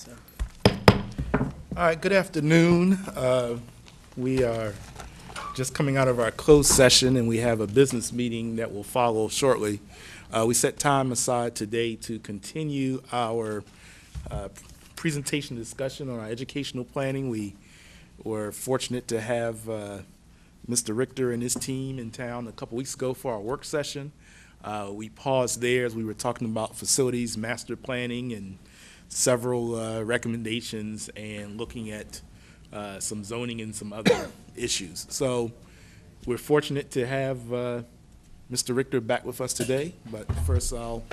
So. All right, good afternoon. We are just coming out of our closed session, and we have a business meeting that will follow shortly. We set time aside today to continue our presentation discussion on our educational planning. We were fortunate to have Mr. Richter and his team in town a couple weeks ago for our work session. We paused there as we were talking about facilities, master planning, and several recommendations, and looking at some zoning and some other issues. So we're fortunate to have Mr. Richter back with us today, but first I'll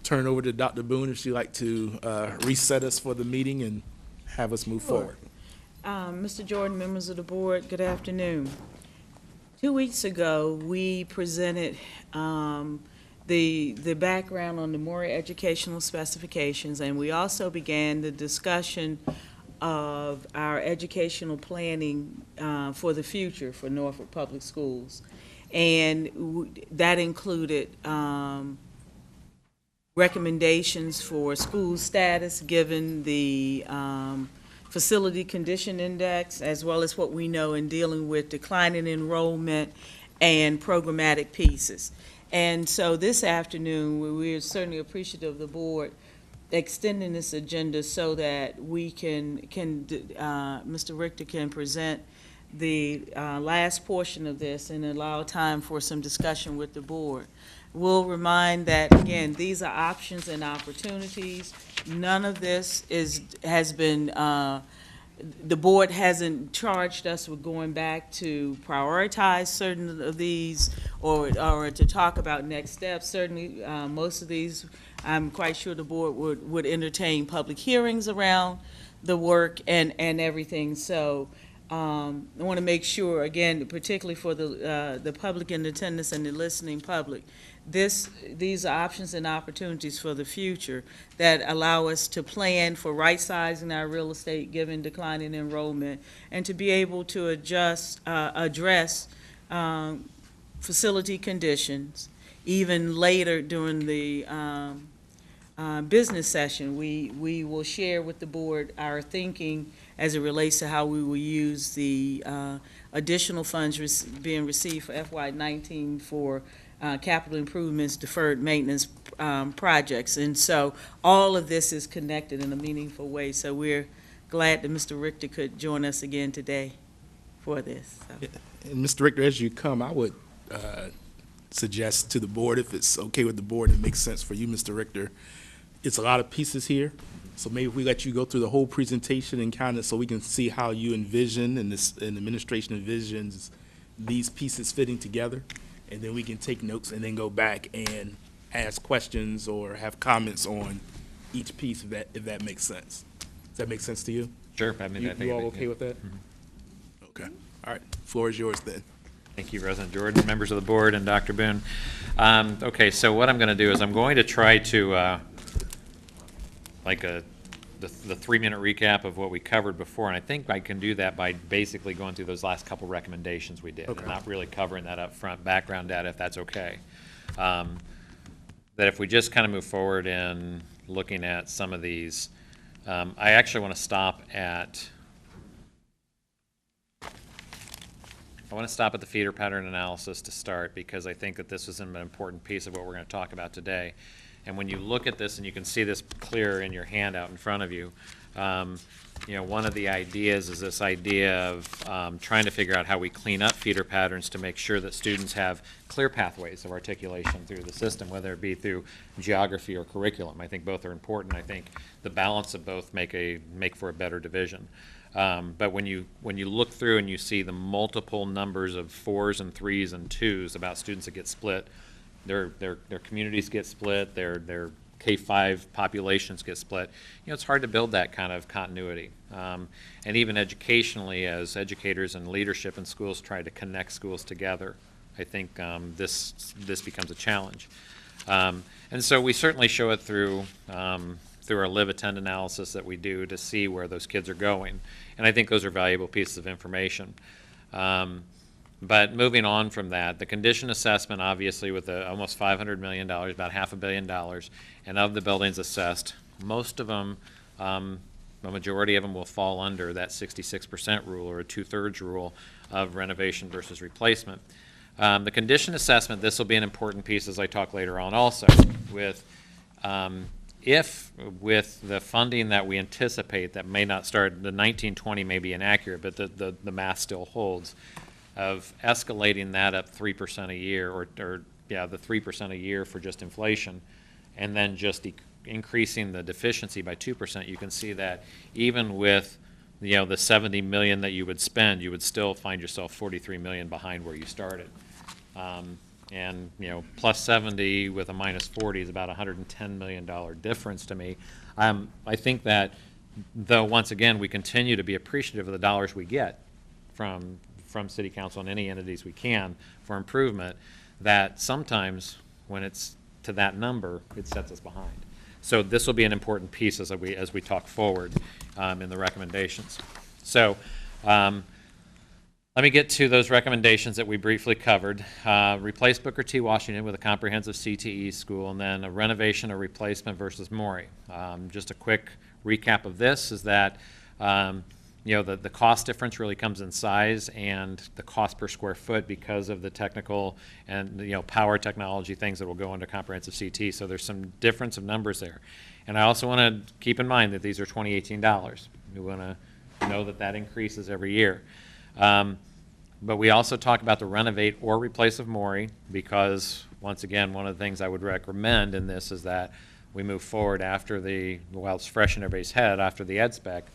turn it over to Dr. Boone if she'd like to reset us for the meeting and have us move forward. Mr. Jordan, members of the board, good afternoon. 2 weeks ago, we presented the background on the MAURY educational specifications, and we also began the discussion of our educational planning for the future for Norfolk Public Schools. And that included recommendations for school status given the facility condition index, as well as what we know in dealing with declining enrollment and programmatic pieces. And so this afternoon, we are certainly appreciative of the board extending this agenda so that we can Mr. Richter can present the last portion of this and allow time for some discussion with the board. We'll remind that, again, these are options and opportunities. None of this has been, the board hasn't charged us with going back to prioritize certain of these or to talk about next steps. Certainly, most of these, I'm quite sure the board would entertain public hearings around the work and everything. So I want to make sure, again, particularly for the public in attendance and the listening public, these are options and opportunities for the future that allow us to plan for right-sizing our real estate given declining enrollment, and to be able to address facility conditions. Even later during the business session, we will share with the board our thinking as it relates to how we will use the additional funds being received for FY19 for capital improvements, deferred maintenance projects. And so all of this is connected in a meaningful way. So we're glad that Mr. Richter could join us again today for this. So. And Mr. Richter, as you come, I would suggest to the board, if it's okay with the board and makes sense for you, Mr. Richter, it's a lot of pieces here. So maybe if we let you go through the whole presentation and kind of so we can see how you envision and this and the administration envisions these pieces fitting together, and then we can take notes and then go back and ask questions or have comments on each piece if that makes sense. Does that make sense to you? Sure. I mean, you all okay with that? Mm-hmm. Okay. All right. Floor is yours then. Thank you, President Jordan, members of the board, and Dr. Boone. Okay, so what I'm going to do is I'm going to try to the 3-minute recap of what we covered before, and I think I can do that by basically going through those last couple recommendations we did, okay, and not really covering that up front background data, if that's okay. That if we just kind of move forward in looking at some of these, I actually want to stop at the feeder pattern analysis to start, because I think that this is an important piece of what we're going to talk about today. And when you look at this, and you can see this clear in your handout in front of you, you know, one of the ideas is this idea of trying to figure out how we clean up feeder patterns to make sure that students have clear pathways of articulation through the system, whether it be through geography or curriculum. I think both are important. I think the balance of both make for a better division. But when you look through and you see the multiple numbers of 4s and 3s and 2s about students that get split, their communities get split, their K-5 populations get split, you know, it's hard to build that kind of continuity. And even educationally, as educators and leadership in schools try to connect schools together, I think this becomes a challenge. And so we certainly show it through our live attend analysis that we do to see where those kids are going. And I think those are valuable pieces of information. But moving on from that, the condition assessment, obviously with almost $500 million, about $500 million, and of the buildings assessed, most of them a majority of them will fall under that 66% rule or a 2/3 rule of renovation versus replacement. The condition assessment, this will be an important piece as I talk later on also, with if with the funding that we anticipate that may not start, the 1920 may be inaccurate, but the math still holds, of escalating that up 3% a year, or yeah, the 3% a year for just inflation, and then just increasing the deficiency by 2%, you can see that even with the 70 million that you would spend, you would still find yourself 43 million behind where you started. And plus 70 with a minus 40 is about $110 million difference to me. I think that, though, once again, we continue to be appreciative of the dollars we get from City Council and any entities we can for improvement, that sometimes when it's to that number, it sets us behind. So this will be an important piece as we talk forward in the recommendations. So let me get to those recommendations that we briefly covered. Replace Booker T. Washington with a comprehensive CTE school, and then a renovation or replacement versus MAURY. Just a quick recap of this is that the cost difference really comes in size and the cost per square foot because of the technical and power technology things that will go into comprehensive CT. So there's some difference of numbers there. And I also want to keep in mind that these are 2018 dollars. We want to know that that increases every year. But we also talk about the renovate or replace of MAURY because, once again, one of the things I would recommend in this is that we move forward after while it's fresh in everybody's head, after the ed spec,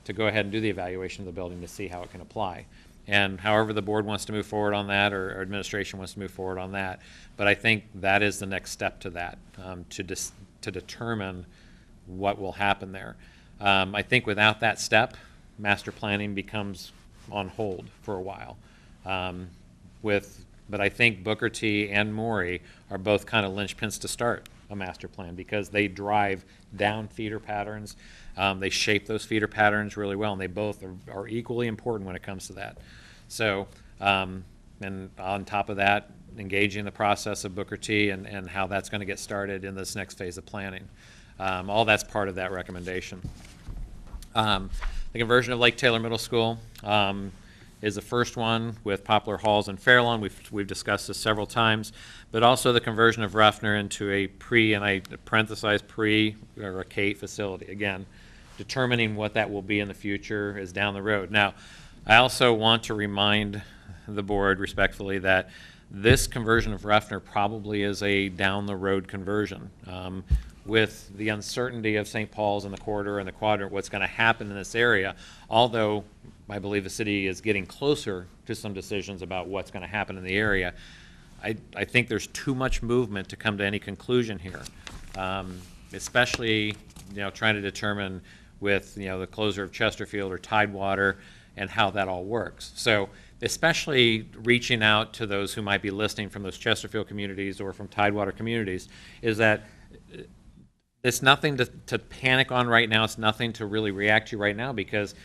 to go ahead and do the evaluation of the building to see how it can apply. And however the board wants to move forward on that, or administration wants to move forward on that. But I think that is the next step to that, to determine what will happen there. I think without that step, master planning becomes on hold for a while. But I think Booker T and MAURY are both kind of linchpins to start a master plan because they drive down feeder patterns. They shape those feeder patterns really well, and they both are equally important when it comes to that. So, and on top of that, engaging the process of Booker T and how that's going to get started in this next phase of planning. All that's part of that recommendation. The conversion of Lake Taylor Middle School is the first one with Poplar Halls and Fairlawn. We've discussed this several times, but also the conversion of Ruffner into a and I parenthesize or a K facility. Again, determining what that will be in the future is down the road. Now, I also want to remind the board respectfully that this conversion of Ruffner probably is a down the road conversion. With the uncertainty of St. Paul's and the corridor and the quadrant, what's going to happen in this area, although I believe the city is getting closer to some decisions about what's going to happen in the area, I think there's too much movement to come to any conclusion here, especially trying to determine with the closure of Chesterfield or Tidewater and how that all works. So especially reaching out to those who might be listening from those Chesterfield communities or from Tidewater communities, is that it's nothing to panic on right now. It's nothing to really react to right now, because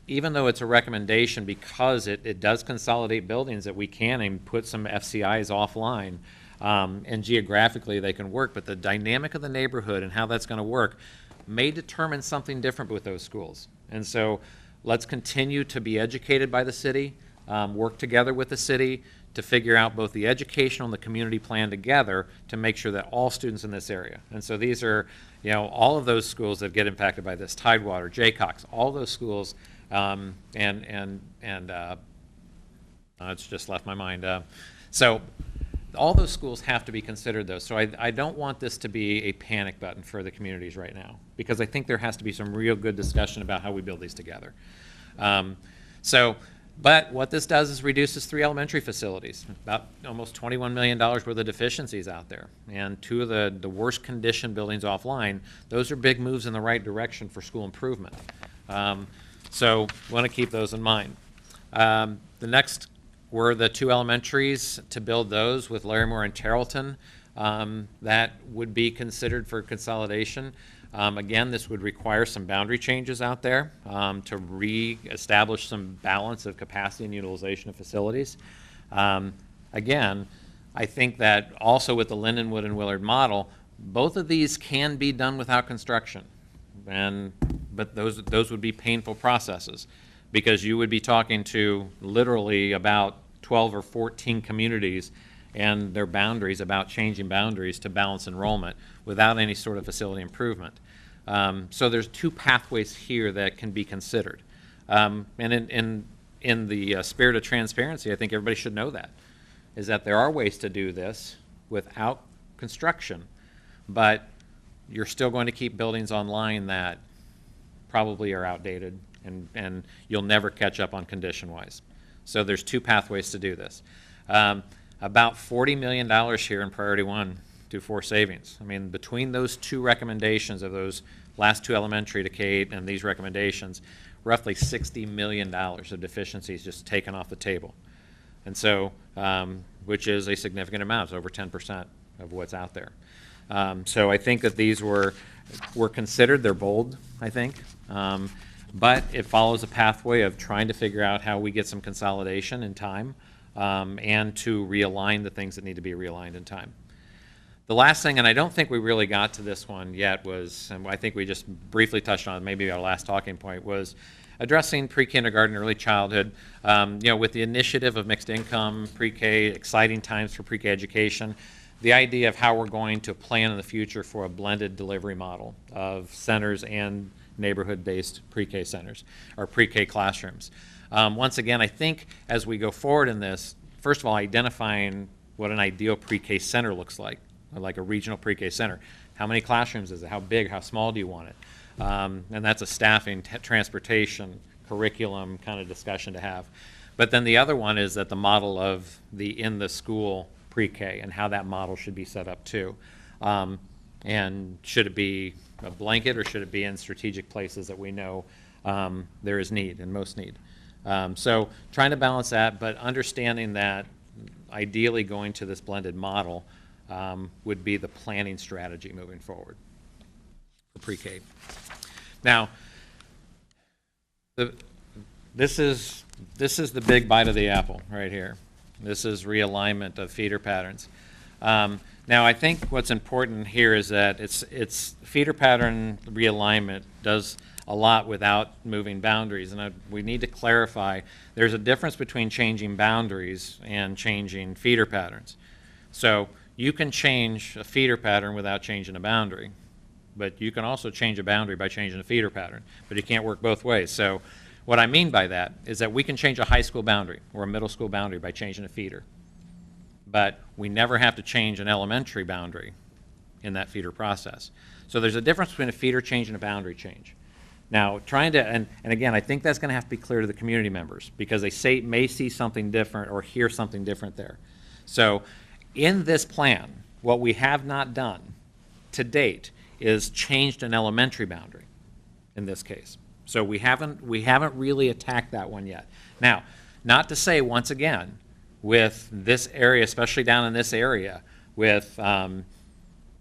even though it's a recommendation, because it does consolidate buildings, that we can and put some FCIs offline, and geographically they can work, but the dynamic of the neighborhood and how that's going to work may determine something different with those schools. And so let's continue to be educated by the city, work together with the city to figure out both the educational and the community plan together to make sure that all students in this area, and so these are all of those schools that get impacted by this, Tidewater, Jaycox, all those schools, it's just left my mind. So all those schools have to be considered, though. So I don't want this to be a panic button for the communities right now, because I think there has to be some real good discussion about how we build these together. But what this does is reduces 3 elementary facilities, about almost $21 million worth of deficiencies out there, and 2 of the worst condition buildings offline. Those are big moves in the right direction for school improvement. So want to keep those in mind. The next were the 2 elementaries, to build those with Larrymore and Tarleton. That would be considered for consolidation. Again, this would require some boundary changes out there to re-establish some balance of capacity and utilization of facilities. Again, I think that also with the Lindenwood and Willard model, both of these can be done without construction. And but those would be painful processes, because you would be talking to literally about 12 or 14 communities and their boundaries, about changing boundaries to balance enrollment without any sort of facility improvement. So there's two pathways here that can be considered. And in the spirit of transparency, I think everybody should know that, is that there are ways to do this without construction, but you're still going to keep buildings online that probably are outdated, and you'll never catch up on condition-wise. So there's two pathways to do this. About $40 million here in Priority 1 to 4 savings. I mean, between those two recommendations of those last two elementary to K-8 and these recommendations, roughly $60 million of deficiencies just taken off the table. And so, which is a significant amount. It's over 10% of what's out there. So I think that these were considered. They're bold, I think. But it follows a pathway of trying to figure out how we get some consolidation in time, and to realign the things that need to be realigned in time. The last thing, and I don't think we really got to this one yet, was, and I think we just briefly touched on it, maybe our last talking point, was addressing pre-kindergarten, early childhood, with the initiative of mixed income, pre-K, exciting times for pre-K education, the idea of how we're going to plan in the future for a blended delivery model of centers and neighborhood-based pre-K centers, or pre-K classrooms. Once again, I think as we go forward in this, first of all, identifying what an ideal pre-K center looks like a regional pre-K center. How many classrooms is it? How big? How small do you want it? And that's a staffing, transportation, curriculum kind of discussion to have. But then the other one is that the model of the in-the-school pre-K and how that model should be set up too. And should it be a blanket, or should it be in strategic places that we know there is need and most need? So trying to balance that, but understanding that ideally going to this blended model would be the planning strategy moving forward for pre-K. Now, this is the big bite of the apple right here. This is realignment of feeder patterns. Now, I think what's important here is that it's feeder pattern realignment does a lot without moving boundaries, and we need to clarify there's a difference between changing boundaries and changing feeder patterns. So you can change a feeder pattern without changing a boundary, but you can also change a boundary by changing a feeder pattern, but it can't work both ways. So what I mean by that is that we can change a high school boundary or a middle school boundary by changing a feeder, but we never have to change an elementary boundary in that feeder process. So there's a difference between a feeder change and a boundary change. Now, trying to, and again, I think that's going to have to be clear to the community members, because they may see something different or hear something different there. So in this plan, what we have not done to date is changed an elementary boundary in this case. So we haven't really attacked that one yet. Now, not to say, once again, with this area, especially down in this area, with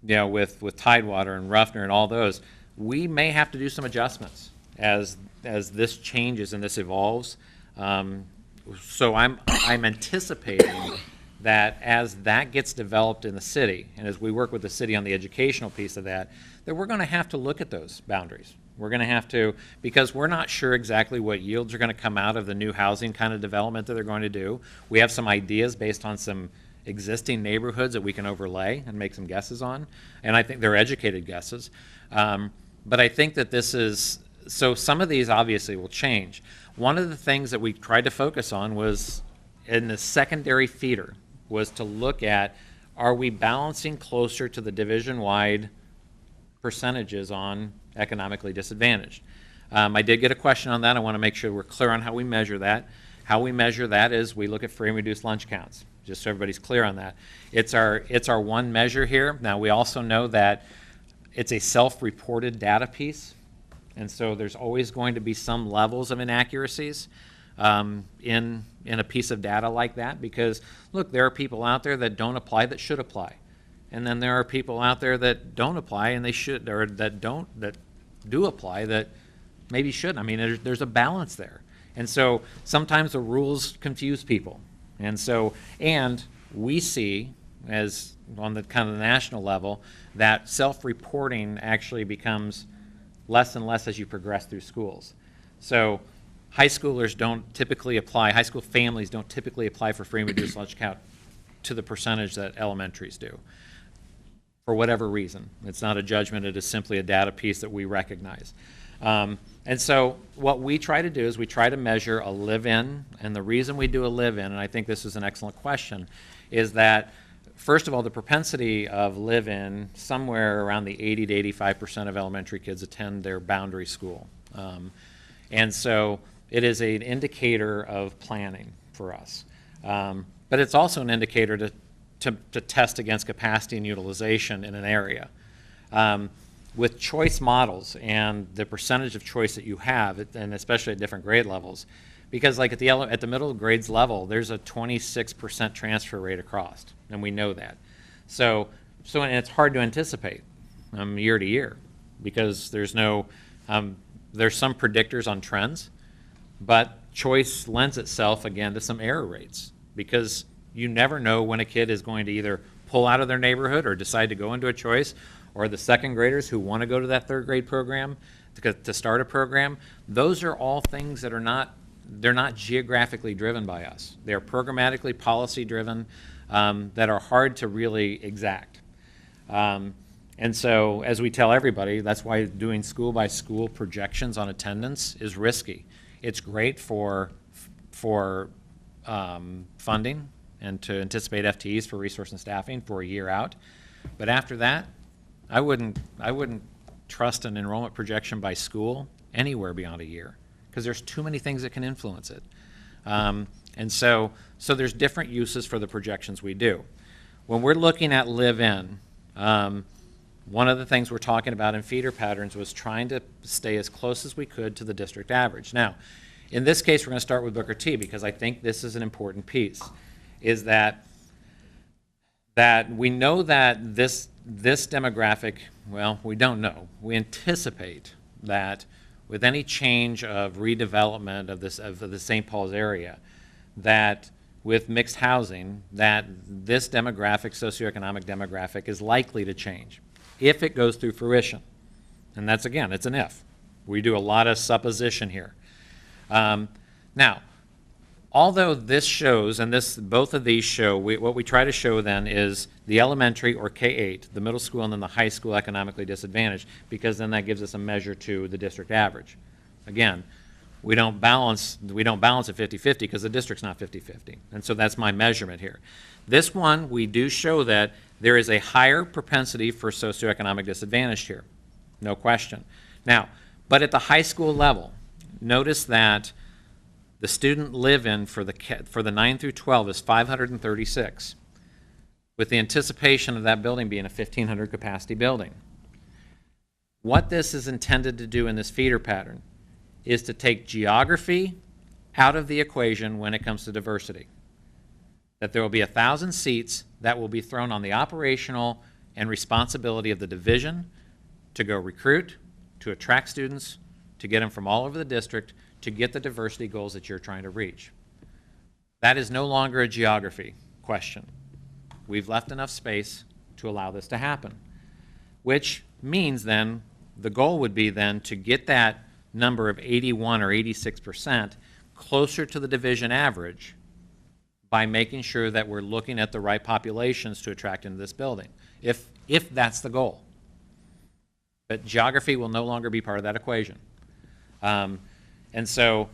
with Tidewater and Ruffner and all those, we may have to do some adjustments as this changes and this evolves. So I'm anticipating that as that gets developed in the city, and as we work with the city on the educational piece of that we're going to have to look at those boundaries. We're going to have to, because we're not sure exactly what yields are going to come out of the new housing kind of development that they're going to do. We have some ideas based on some existing neighborhoods that we can overlay and make some guesses on, and I think they're educated guesses. But I think that this is, so some of these obviously will change. One of the things that we tried to focus on was in the secondary feeder was to look at, are we balancing closer to the division-wide percentages on economically disadvantaged? I did get a question on that. I want to make sure we're clear on how we measure that. How we measure that is we look at free and reduced lunch counts, just so everybody's clear on that. It's our one measure here. Now, we also know that it's a self-reported data piece, and so there's always going to be some levels of inaccuracies in a piece of data like that, because look, there are people out there that don't apply that should apply, and then there are people out there that don't apply and they should, or that do apply that maybe shouldn't. I mean, there's a balance there, and so sometimes the rules confuse people, and we see, as on the kind of the national level, that self-reporting actually becomes less and less as you progress through schools. So high schoolers don't typically apply, high school families don't typically apply for free and reduced lunch count to the percentage that elementaries do, for whatever reason. It's not a judgment, it is simply a data piece that we recognize. And so what we try to do is we try to measure a live-in, and the reason we do a live-in, and I think this is an excellent question, is that first of all, the propensity of live-in, somewhere around the 80 to 85% of elementary kids attend their boundary school. And so it is an indicator of planning for us. But it's also an indicator to test against capacity and utilization in an area. With choice models and the percentage of choice that you have, and especially at different grade levels, because like at the middle grades level, there's a 26% transfer rate across, and we know that. So and it's hard to anticipate year to year, because there's no, there's some predictors on trends, but choice lends itself again to some error rates, because you never know when a kid is going to either pull out of their neighborhood or decide to go into a choice, or the second graders who want to go to that third grade program to start a program. Those are all things that are not, they're not geographically driven by us. They're programmatically policy driven, that are hard to really exact. And so as we tell everybody, that's why doing school by school projections on attendance is risky. It's great for funding and to anticipate FTEs for resource and staffing for a year out. But after that, I wouldn't trust an enrollment projection by school anywhere beyond a year, because there's too many things that can influence it. And so there's different uses for the projections we do. When we're looking at live-in, one of the things we're talking about in feeder patterns was trying to stay as close as we could to the district average. Now, in this case, we're going to start with Booker T, because I think this is an important piece, is that we know that this demographic, well, we don't know. We anticipate that with any change of redevelopment of the St. Paul's area, that with mixed housing, that this demographic, socioeconomic demographic, is likely to change if it goes through fruition. And that's, again, it's an if. We do a lot of supposition here. Now, although this shows, and both of these show, what we try to show then is the elementary or K-8, the middle school, and then the high school economically disadvantaged, because then that gives us a measure to the district average. Again, we don't balance at 50-50 because the district's not 50-50. And so that's my measurement here. This one, we do show that there is a higher propensity for socioeconomic disadvantage here. No question. Now, but at the high school level, notice that the student live-in for the 9 through 12 is 536, with the anticipation of that building being a 1,500 capacity building. What this is intended to do in this feeder pattern is to take geography out of the equation when it comes to diversity. That there will be 1,000 seats that will be thrown on the operational and responsibility of the division to go recruit, to attract students, to get them from all over the district, to get the diversity goals that you're trying to reach. That is no longer a geography question. We've left enough space to allow this to happen, which means then the goal would be then to get that number of 81 or 86% closer to the division average by making sure that we're looking at the right populations to attract into this building, if that's the goal. But geography will no longer be part of that equation. And so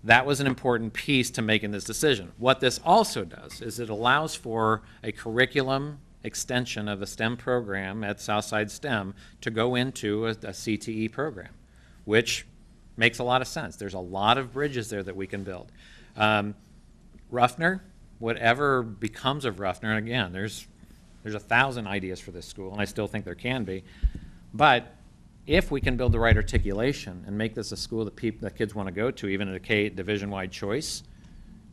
that was an important piece to making this decision. What this also does is it allows for a curriculum extension of a STEM program at Southside STEM to go into a CTE program, which makes a lot of sense. There's a lot of bridges there that we can build. Ruffner, whatever becomes of Ruffner, and again, there's 1,000 ideas for this school, and I still think there can be, but if we can build the right articulation and make this a school that kids want to go to, even at a K division-wide choice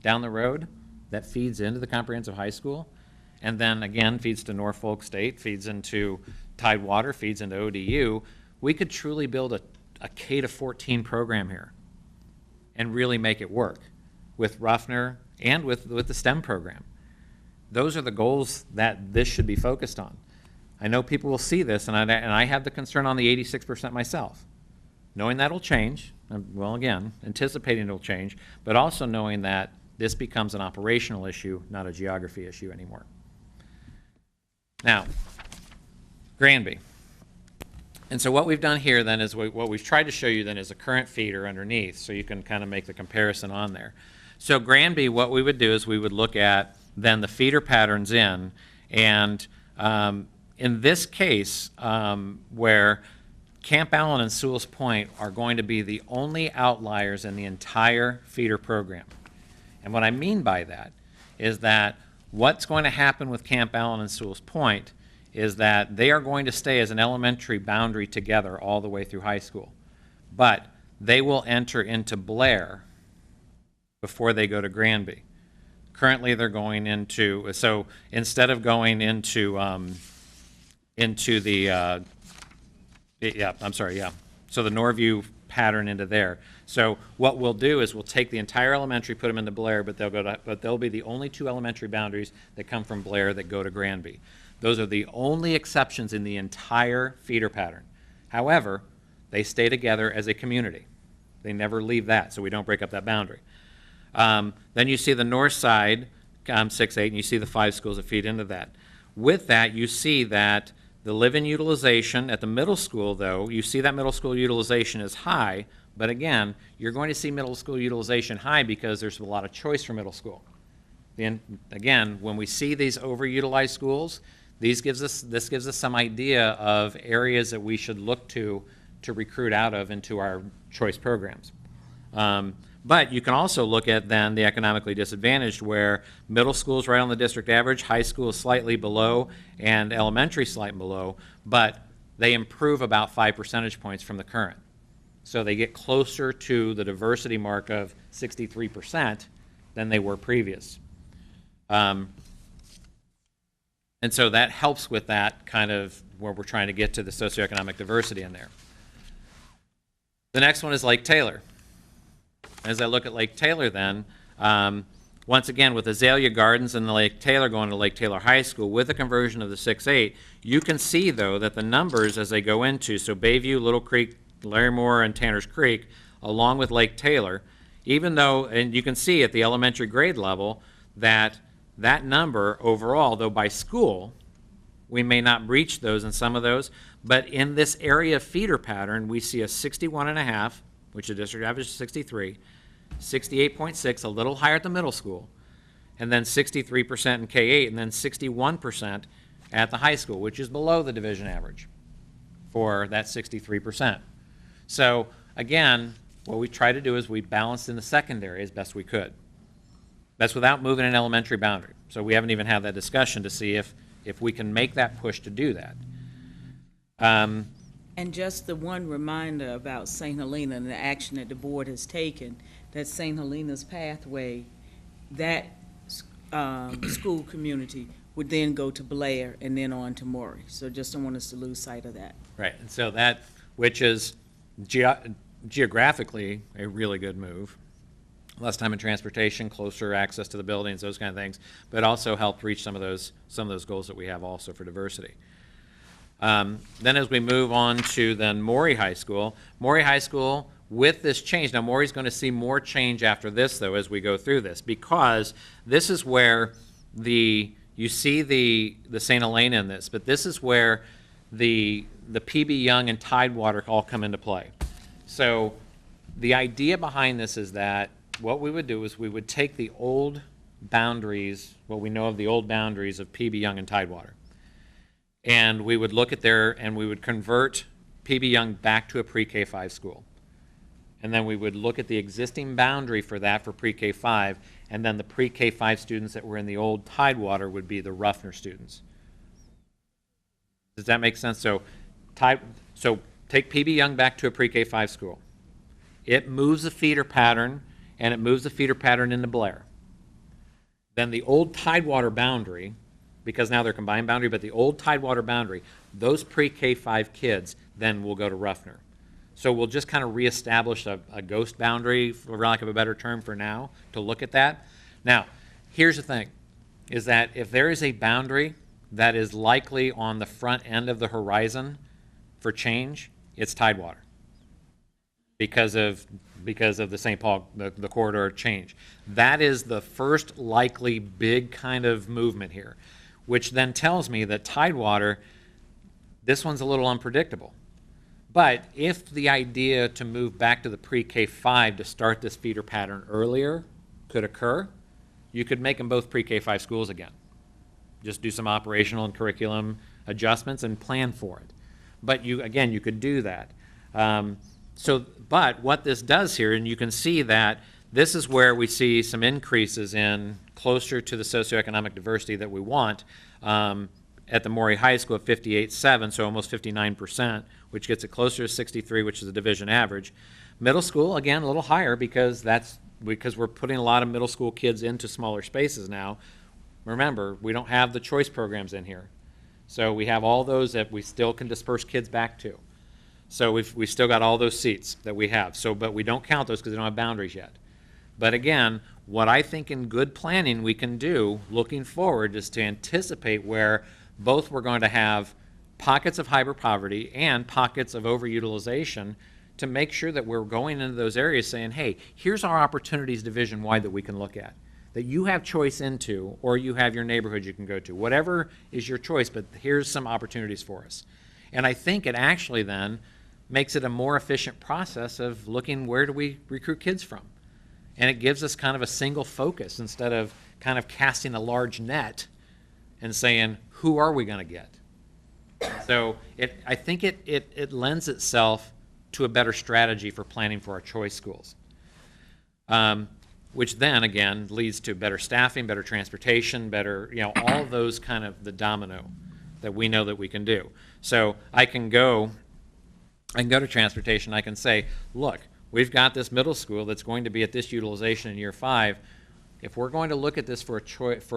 down the road, that feeds into the comprehensive high school, and then again feeds to Norfolk State, feeds into Tidewater, feeds into ODU, we could truly build a K-14 program here and really make it work with Ruffner and with the STEM program. Those are the goals that this should be focused on. I know people will see this, and I have the concern on the 86% myself. knowing that'll change, well, again, anticipating it'll change, but also knowing that this becomes an operational issue, not a geography issue anymore. Now, Granby. And so what we've done here then is what we've tried to show you then is a current feeder underneath, so you can kind of make the comparison on there. So Granby, what we would do is we would look at then the feeder patterns in, and in this case, where Camp Allen and Sewell's Point are going to be the only outliers in the entire feeder program. And what I mean by that is that what's going to happen with Camp Allen and Sewell's Point is that they are going to stay as an elementary boundary together all the way through high school. But they will enter into Blair before they go to Granby. Currently, they're going into, so instead of going into the, so the Norview pattern into there. So what we'll do is we'll take the entire elementary, put them into Blair, but they'll be the only two elementary boundaries that come from Blair that go to Granby. Those are the only exceptions in the entire feeder pattern. However, they stay together as a community. They never leave that, so we don't break up that boundary. Then you see the north side, 6-8, and you see the 5 schools that feed into that. With that, you see that the live-in utilization at the middle school, though, you see that middle school utilization is high, but again, you're going to see middle school utilization high because there's a lot of choice for middle school. Then, again, when we see these overutilized schools, this gives us some idea of areas that we should look to recruit out of into our choice programs. But you can also look at then the economically disadvantaged, where middle school is right on the district average, high school is slightly below, and elementary slightly below, but they improve about 5 percentage points from the current. So they get closer to the diversity mark of 63% than they were previous. And so that helps with that kind of where we're trying to get to the socioeconomic diversity in there. The next one is Lake Taylor. As I look at Lake Taylor then, once again with Azalea Gardens and the Lake Taylor going to Lake Taylor High School with the conversion of the 6-8, you can see though that the numbers as they go into, so Bayview, Little Creek, Larrymore, and Tanner's Creek, along with Lake Taylor, even though, and you can see at the elementary grade level that that number overall, though by school, we may not reach those in some of those, but in this area feeder pattern, we see a 61.5, which the district average is 63, 68.6, a little higher at the middle school, and then 63% in K-8, and then 61% at the high school, which is below the division average for that 63%. So again, what we try to do is we balanced in the secondary as best we could. That's without moving an elementary boundary. So we haven't even had that discussion to see if we can make that push to do that. And just the one reminder about St. Helena and the action that the board has taken, that St. Helena's pathway, that school community would then go to Blair and then on to MAURY. So just don't want us to lose sight of that. Right, and so that, which is geographically a really good move. Less time in transportation, closer access to the buildings, those kind of things, but also help reach some of those goals that we have also for diversity. Then as we move on to then MAURY High School with this change, now MAURY's going to see more change after this though as we go through this, because this is where you see the St. Helena in this, but this is where the PB Young and Tidewater all come into play. So the idea behind this is that what we would do is we would take the old boundaries, what we know of the old boundaries of PB Young and Tidewater, and we would look at and we would convert PB Young back to a pre-K-5 school. And then we would look at the existing boundary for that for pre-K-5, and then the pre-K-5 students that were in the old Tidewater would be the Ruffner students. Does that make sense? So take PB Young back to a pre-K-5 school. It moves the feeder pattern, and it moves the feeder pattern into Blair. Then the old Tidewater boundary, because now they're combined boundary, but the old Tidewater boundary, those pre-K-5 kids then will go to Ruffner. So we'll just kind of reestablish a ghost boundary, for lack of a better term for now, to look at that. Now, here's the thing, is that if there is a boundary that is likely on the front end of the horizon for change, it's Tidewater. because of the St. Paul, the corridor change. That is the first likely big kind of movement here, which then tells me that Tidewater, this one's a little unpredictable. But if the idea to move back to the pre-K5 to start this feeder pattern earlier could occur, you could make them both pre-K5 schools again. Just do some operational and curriculum adjustments and plan for it. But you could do that. But what this does here, and you can see that this is where we see some increases in closer to the socioeconomic diversity that we want at the MAURY High School at 58.7, so almost 59%, which gets it closer to 63, which is a division average. Middle school, again, a little higher because we're putting a lot of middle school kids into smaller spaces now. Remember, we don't have the choice programs in here. So we have all those that we still can disperse kids back to. So we've still got all those seats that we have. But we don't count those because they don't have boundaries yet. But again, what I think in good planning we can do looking forward is to anticipate where both we're going to have pockets of hyper poverty and pockets of overutilization to make sure that we're going into those areas saying, hey, here's our opportunities division-wide that we can look at, that you have choice into, or you have your neighborhood you can go to. Whatever is your choice, but here's some opportunities for us. And I think it actually then makes it a more efficient process of looking where do we recruit kids from. And it gives us kind of a single focus instead of kind of casting a large net and saying, who are we going to get? So I think it lends itself to a better strategy for planning for our choice schools, which then, again, leads to better staffing, better transportation, better, all those kind of the domino that we know that we can do. So I can go to transportation. I can say, look, we've got this middle school that's going to be at this utilization in year 5. If we're going to look at this for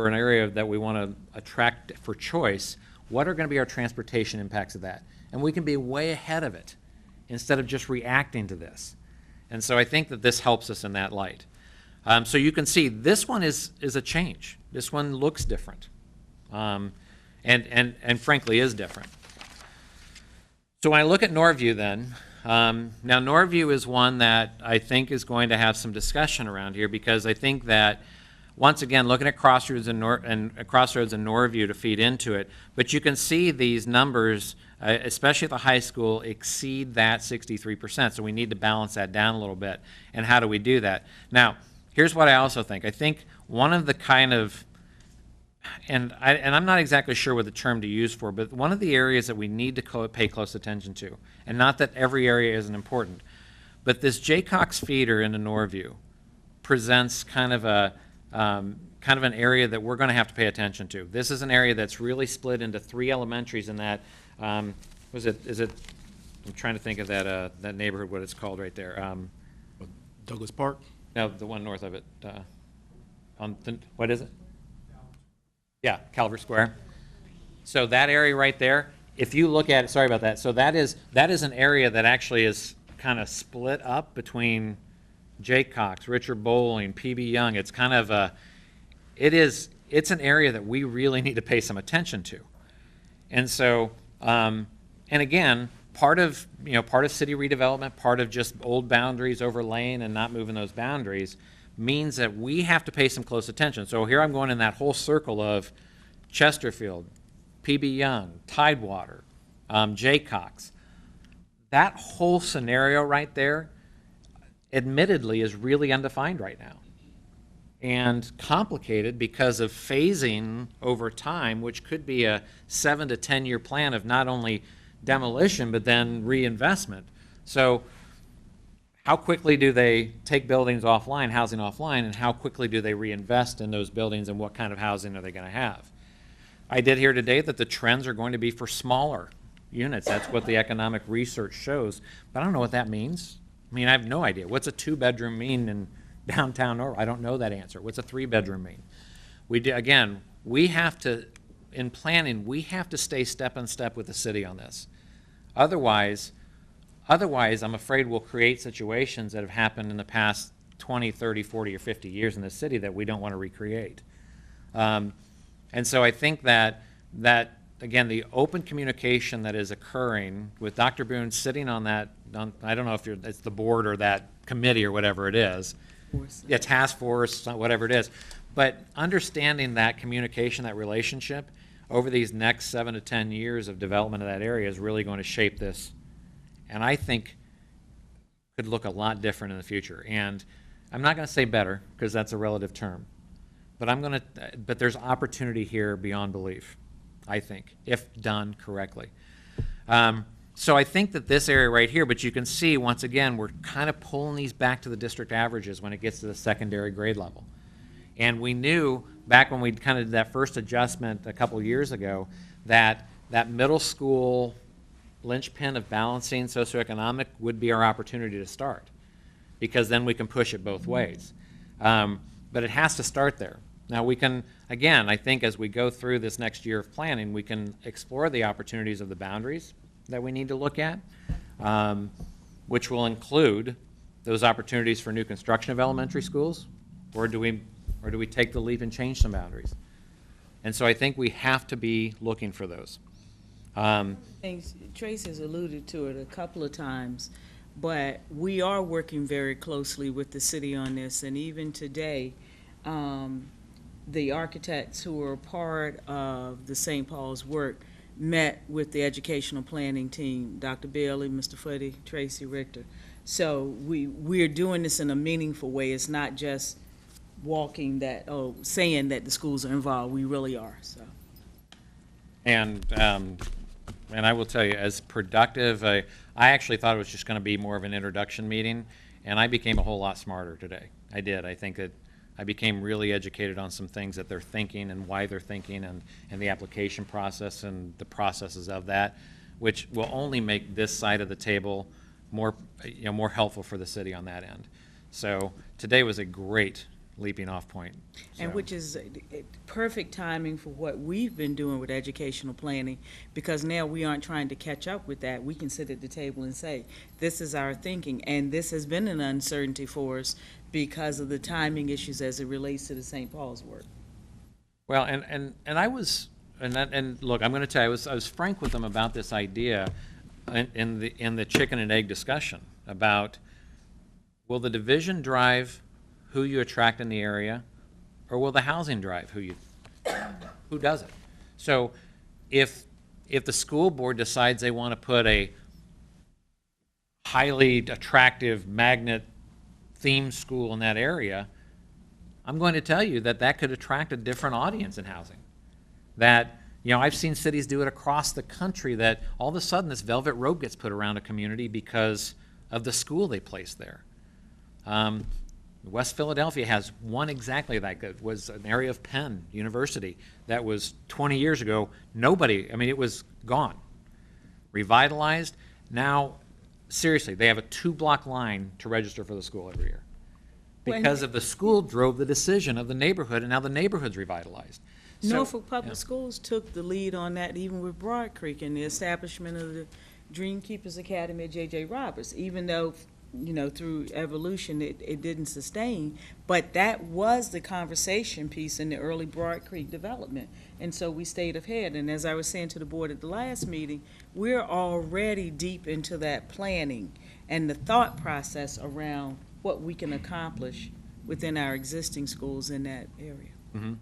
an area that we want to attract for choice, what are going to be our transportation impacts of that? And we can be way ahead of it instead of just reacting to this. And so I think that this helps us in that light. So you can see this one is a change. This one looks different, and frankly is different. So when I look at Norview then, now Norview is one that I think is going to have some discussion around here because I think that once again, looking at Crossroads and Norview to feed into it, but you can see these numbers, especially at the high school, exceed that 63%. So we need to balance that down a little bit. And how do we do that? Now, here's what I also think. I think one of the kind of, and I'm not exactly sure what the term to use for, but one of the areas that we need to pay close attention to, and not that every area isn't important, but this Jaycox feeder into Norview presents kind of an area that we're going to have to pay attention to. This is an area that's really split into 3 elementaries in that, I'm trying to think of that neighborhood, what it's called right there. Douglas Park? No, the one north of it. What is it? Yeah, Calvert Square. So that area right there, if you look at it, sorry about that. So that is an area that actually is kind of split up between Jaycox, Richard Bowling, PB Young. It's kind of it's an area that we really need to pay some attention to. And so, and again, part of city redevelopment, part of just old boundaries overlaying and not moving those boundaries means that we have to pay some close attention. So here I'm going in that whole circle of Chesterfield, PB Young, Tidewater, Jaycox. That whole scenario right there, admittedly, is really undefined right now and complicated because of phasing over time, which could be a 7 to 10 year plan of not only demolition but then reinvestment. So how quickly do they take buildings offline, housing offline, and how quickly do they reinvest in those buildings, and what kind of housing are they going to have? I did hear today that the trends are going to be for smaller units. That's what the economic research shows, but I don't know what that means. I mean, I have no idea. What's a 2-bedroom mean in downtown Norfolk? I don't know that answer. What's a 3-bedroom mean? Again, we have to, in planning, we have to stay step in step with the city on this. Otherwise, I'm afraid we'll create situations that have happened in the past 20, 30, 40, or 50 years in the city that we don't want to recreate. And so I think that again, the open communication that is occurring with Dr. Boone sitting on that, I don't know if it's the board or that committee or whatever it is, yeah, task force, whatever it is, but understanding that communication, that relationship over these next 7 to 10 years of development of that area is really going to shape this, and I think could look a lot different in the future. And I'm not going to say better, because that's a relative term, but there's opportunity here beyond belief, I think, if done correctly. So I think that this area right here, but you can see, once again, we're kind of pulling these back to the district averages when it gets to the secondary grade level. And we knew back when we kind of did that first adjustment a couple years ago that that middle school linchpin of balancing socioeconomic would be our opportunity to start, because then we can push it both ways. But it has to start there. Now we can, again, I think as we go through this next year of planning, we can explore the opportunities of the boundaries that we need to look at, which will include those opportunities for new construction of elementary schools, or do we take the leap and change some boundaries? And so I think we have to be looking for those. Trace has alluded to it a couple of times, but we are working very closely with the city on this, and even today, the architects who are part of the St. Paul's work met with the educational planning team, Dr. Bailey, Mr. Footy, Tracy, Richter. So we're doing this in a meaningful way. It's not just walking that, saying that the schools are involved. We really are, so. And I will tell you, as productive, I actually thought it was just going to be more of an introduction meeting, and I became a whole lot smarter today. I did. I think that I became really educated on some things that they're thinking and why they're thinking, and the application process and the processes of that, which will only make this side of the table more, more helpful for the city on that end. So today was a great leaping off point. And which is perfect timing for what we've been doing with educational planning, because now we aren't trying to catch up with that. We can sit at the table and say, this is our thinking, and this has been an uncertainty for us because of the timing issues as it relates to the St. Paul's work. Well, and I was, and look, I'm going to tell you, I was frank with them about this idea in the chicken and egg discussion about, will the division drive who you attract in the area, or will the housing drive who does it? So if the school board decides they want to put a highly attractive magnet themed school in that area, I'm going to tell you that that could attract a different audience in housing. That, I've seen cities do it across the country, that all of a sudden this velvet rope gets put around a community because of the school they placed there. West Philadelphia has one exactly like that. It was an area of Penn University that was 20 years ago. It was gone. Revitalized. Now, seriously, they have a 2-block line to register for the school every year. Because of the school drove the decision of the neighborhood, and now the neighborhood's revitalized. Norfolk Public Schools took the lead on that, even with Broad Creek and the establishment of the Dreamkeepers Academy at J.J. Roberts, even though through evolution, it didn't sustain, but that was the conversation piece in the early Broad Creek development, and so we stayed ahead. And as I was saying to the board at the last meeting, we're already deep into that planning and the thought process around what we can accomplish within our existing schools in that area,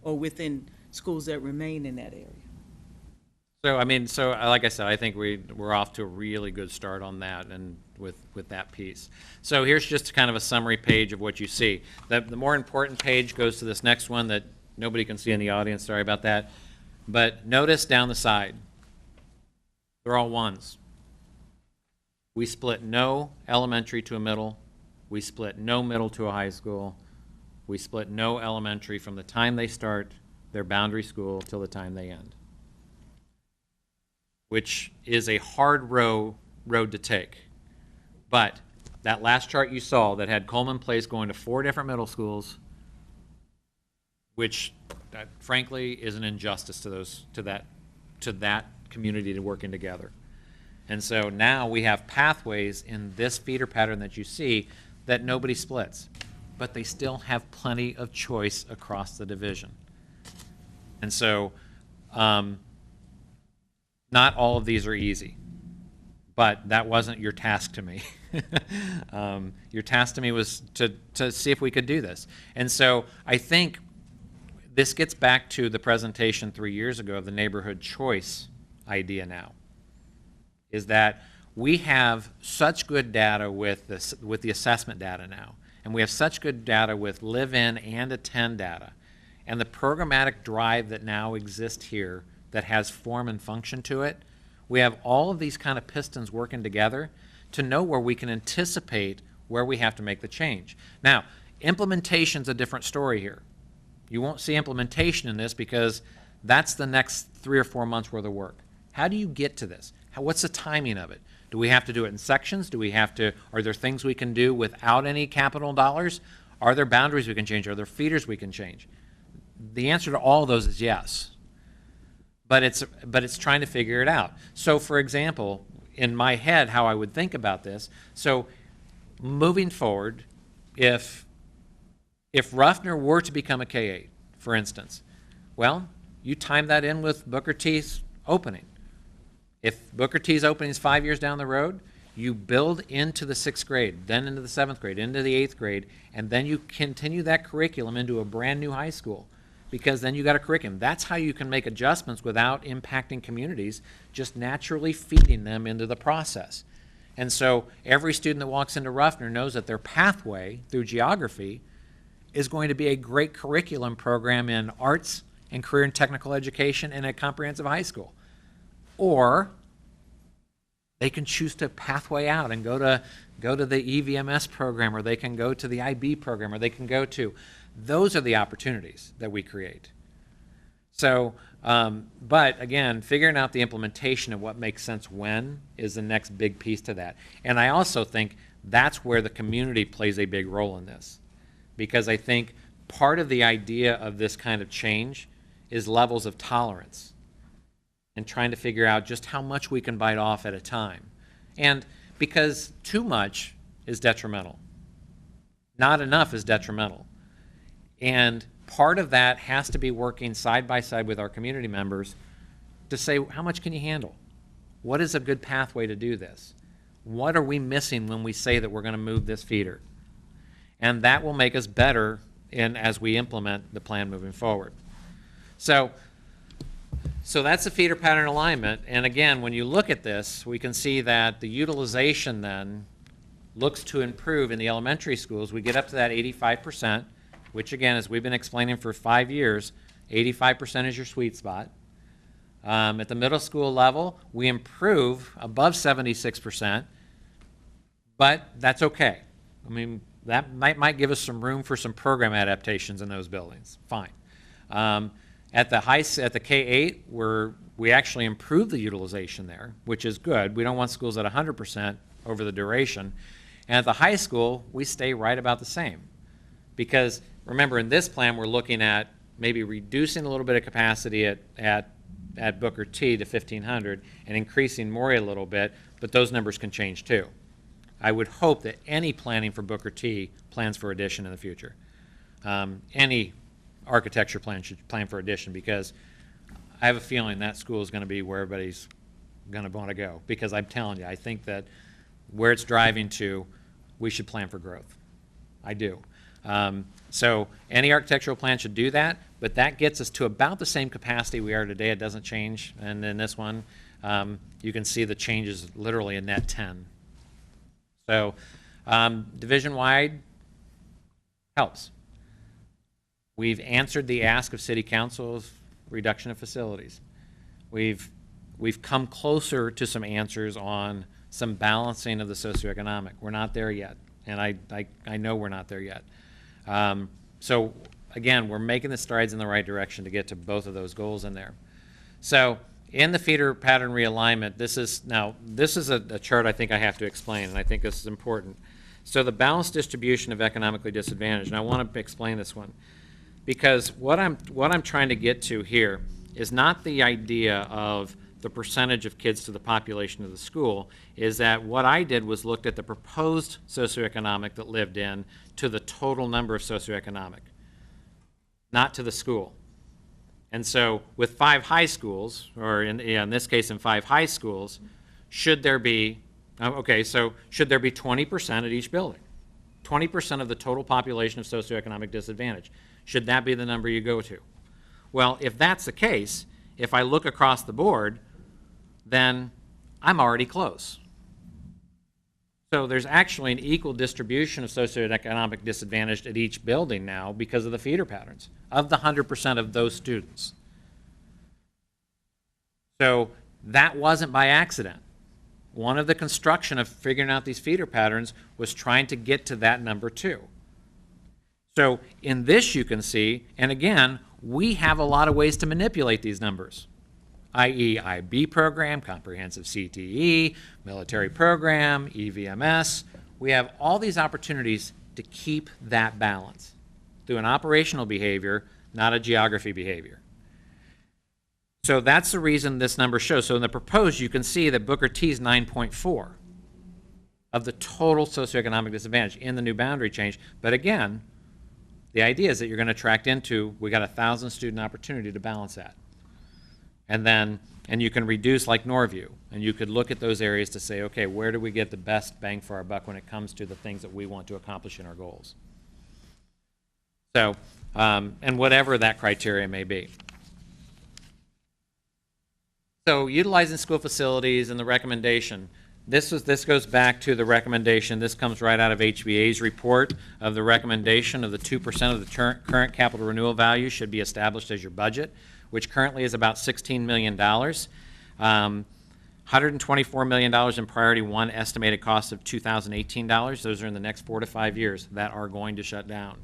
or within schools that remain in that area. So like I said, I think we're off to a really good start on that, and with that piece. So here's just kind of a summary page of what you see. The more important page goes to this next one that nobody can see in the audience, sorry about that. But notice down the side, they're all ones. We split no elementary to a middle. We split no middle to a high school. We split no elementary from the time they start their boundary school till the time they end, which is a hard road to take. But that last chart you saw that had Coleman Place going to 4 different middle schools, which frankly is an injustice to that community working together. And so now we have pathways in this feeder pattern that you see that nobody splits, but they still have plenty of choice across the division. And so Not all of these are easy, but that wasn't your task to me. Your task to me was to see if we could do this. And so I think this gets back to the presentation 3 years ago of the neighborhood choice idea now, is that we have such good data with the assessment data now, and we have such good data with live-in and attend data, and the programmatic drive that now exists here that has form and function to it. We have all of these kind of pistons working together to know where we can anticipate where we have to make the change. Now, implementation's a different story here. You won't see implementation in this because that's the next 3 or 4 months worth of work. How do you get to this? What's the timing of it? Do we have to do it in sections? Are there things we can do without any capital dollars? Are there boundaries we can change? Are there feeders we can change? The answer to all of those is yes. But it's trying to figure it out. So for example, in my head, how I would think about this, so moving forward, if Ruffner were to become a K-8, for instance, well, you time that in with Booker T's opening. If Booker T's opening is 5 years down the road, you build into the 6th grade, then into the 7th grade, into the 8th grade, and then you continue that curriculum into a brand new high school, because then you got a curriculum. That's how you can make adjustments without impacting communities, just naturally feeding them into the process. And so every student that walks into Ruffner knows that their pathway through geography is going to be a great curriculum program in arts and career and technical education and a comprehensive high school. Or they can choose to pathway out and go to the EVMS program, or they can go to the IB program, or they can go to. Those are the opportunities that we create. So, but again, figuring out the implementation of what makes sense when is the next big piece to that. And I also think that's where the community plays a big role in this. Because I think part of the idea of this kind of change is levels of tolerance and trying to figure out just how much we can bite off at a time. And because too much is detrimental. Not enough is detrimental. And part of that has to be working side by side with our community members to say, how much can you handle? What is a good pathway to do this? What are we missing when we say that we're going to move this feeder? And that will make us better as we implement the plan moving forward. So that's the feeder pattern alignment. And again, when you look at this, we can see that the utilization then looks to improve in the elementary schools. We get up to that 85%, which again, as we've been explaining for 5 years, 85% is your sweet spot. At the middle school level, we improve above 76%, but that's okay. I mean, that might give us some room for some program adaptations in those buildings. Fine. At the K-8, we actually improve the utilization there, which is good. We don't want schools at 100% over the duration. And at the high school, we stay right about the same. Because remember, in this plan, we're looking at maybe reducing a little bit of capacity at Booker T to 1,500 and increasing MAURY a little bit, but those numbers can change too. I would hope that any planning for Booker T plans for addition in the future. Any architecture plan should plan for addition, because I have a feeling that school is going to be where everybody's going to want to go. Because I'm telling you, I think that where it's driving to, we should plan for growth. I do. So any architectural plan should do that, but that gets us to about the same capacity we are today. It doesn't change. And in this one, you can see the change is literally a net 10. So division-wide helps. We've answered the ask of City Council's reduction of facilities. We've come closer to some answers on some balancing of the socioeconomic. We're not there yet, and I know we're not there yet. So again, we're making the strides in the right direction to get to both of those goals in there. So in the feeder pattern realignment, this is a chart I think I have to explain, and I think this is important. So the balanced distribution of economically disadvantaged, and I want to explain this one, because what I'm trying to get to here is not the idea of the percentage of kids to the population of the school, is that what I did was looked at the proposed socioeconomic that lived in to the total number of socioeconomic, not to the school. And so with 5 high schools, or in this case in 5 high schools, should there be, okay, so should there be 20% at each building? 20% of the total population of socioeconomic disadvantage. Should that be the number you go to? Well, if that's the case, if I look across the board, then I'm already close. So there's actually an equal distribution of socioeconomic disadvantage at each building now because of the feeder patterns of the 100% of those students. So that wasn't by accident. One of the construction of figuring out these feeder patterns was trying to get to that number too. So in this you can see, and again, we have a lot of ways to manipulate these numbers, i.e. IB program, comprehensive CTE, military program, EVMS. We have all these opportunities to keep that balance through an operational behavior, not a geography behavior. So that's the reason this number shows. So in the proposed, you can see that Booker T is 9.4 of the total socioeconomic disadvantage in the new boundary change. But again, the idea is that you're going to track into, we got 1,000 student opportunity to balance that. And you can reduce like Norview, and you could look at those areas to say, okay, where do we get the best bang for our buck when it comes to the things that we want to accomplish in our goals? So, and whatever that criteria may be. So utilizing school facilities and the recommendation. This goes back to the recommendation. This comes right out of HBA's report of the recommendation of the 2% of the current capital renewal value should be established as your budget, which currently is about $16 million. $124 million in priority 1 estimated cost of $2018. Those are in the next 4 to 5 years that are going to shut down.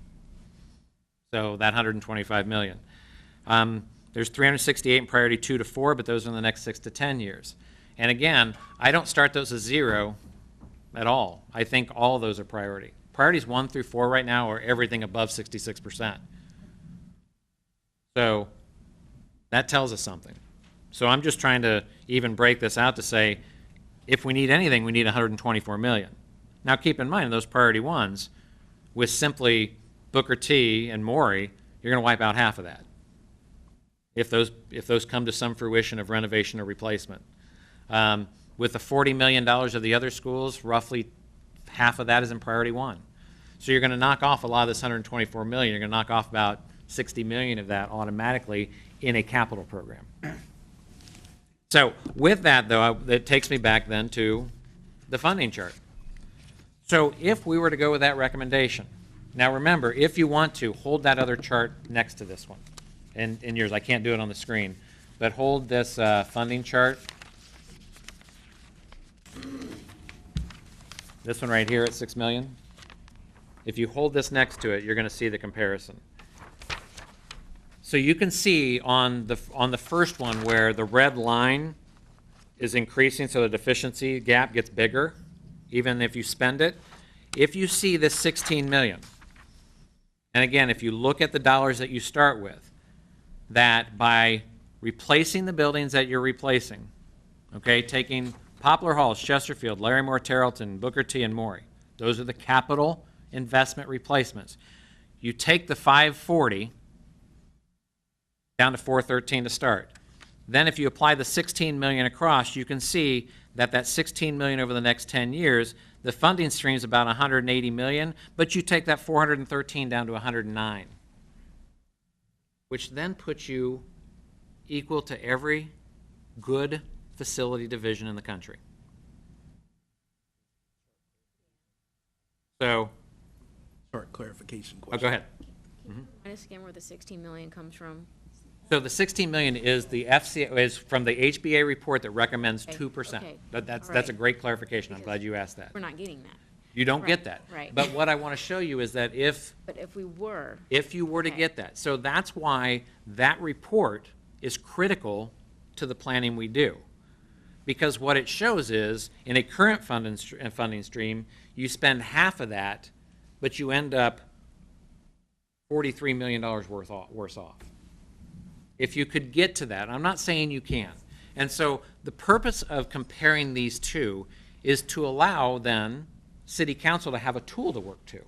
So that $125 million. There's 368 in priority 2 to 4, but those are in the next 6 to 10 years. And again, I don't start those as 0 at all. I think all of those are priority. Priorities 1 through 4 right now are everything above 66%. So that tells us something. So I'm just trying to even break this out to say, if we need anything, we need 124 million. Now keep in mind, those priority 1s, with simply Booker T and MAURY, you're going to wipe out half of that. If those come to some fruition of renovation or replacement. With the $40 million of the other schools, roughly half of that is in priority 1. So you're going to knock off a lot of this 124 million. You're going to knock off about 60 million of that automatically in a capital program. So with that, though, it takes me back then to the funding chart. So if we were to go with that recommendation, now remember, if you want to, hold that other chart next to this one. In yours, I can't do it on the screen, but hold this funding chart. This one right here at 6 million. If you hold this next to it, you're going to see the comparison. So you can see on the first one where the red line is increasing, so the deficiency gap gets bigger, even if you spend it. If you see this 16 million, and again, if you look at the dollars that you start with, that by replacing the buildings that you're replacing, okay, taking Poplar Halls, Chesterfield, Larry Moore Tarleton, Booker T, and MAURY, those are the capital investment replacements. You take the 540 down to 413 to start. Then if you apply the 16 million across, you can see that that 16 million over the next 10 years, the funding stream is about 180 million, but you take that 413 down to 109. Which then puts you equal to every good facility division in the country. So, Short clarification question. oh, go ahead. Minus again where the 16 million comes from. So the 16 million is the is from the HBA report that recommends 2%. Okay. That's a great clarification. I'm glad you asked that. We're not getting that. You don't get Right, that. right. But what I want to show you is that if you were to Okay. get that. So that's why that report is critical to the planning we do. Because what it shows is, in a current funding stream, you spend half of that, but you end up $43 million worse off. If you could get to that, I'm not saying you can. And so the purpose of comparing these two is to allow then City Council to have a tool to work to.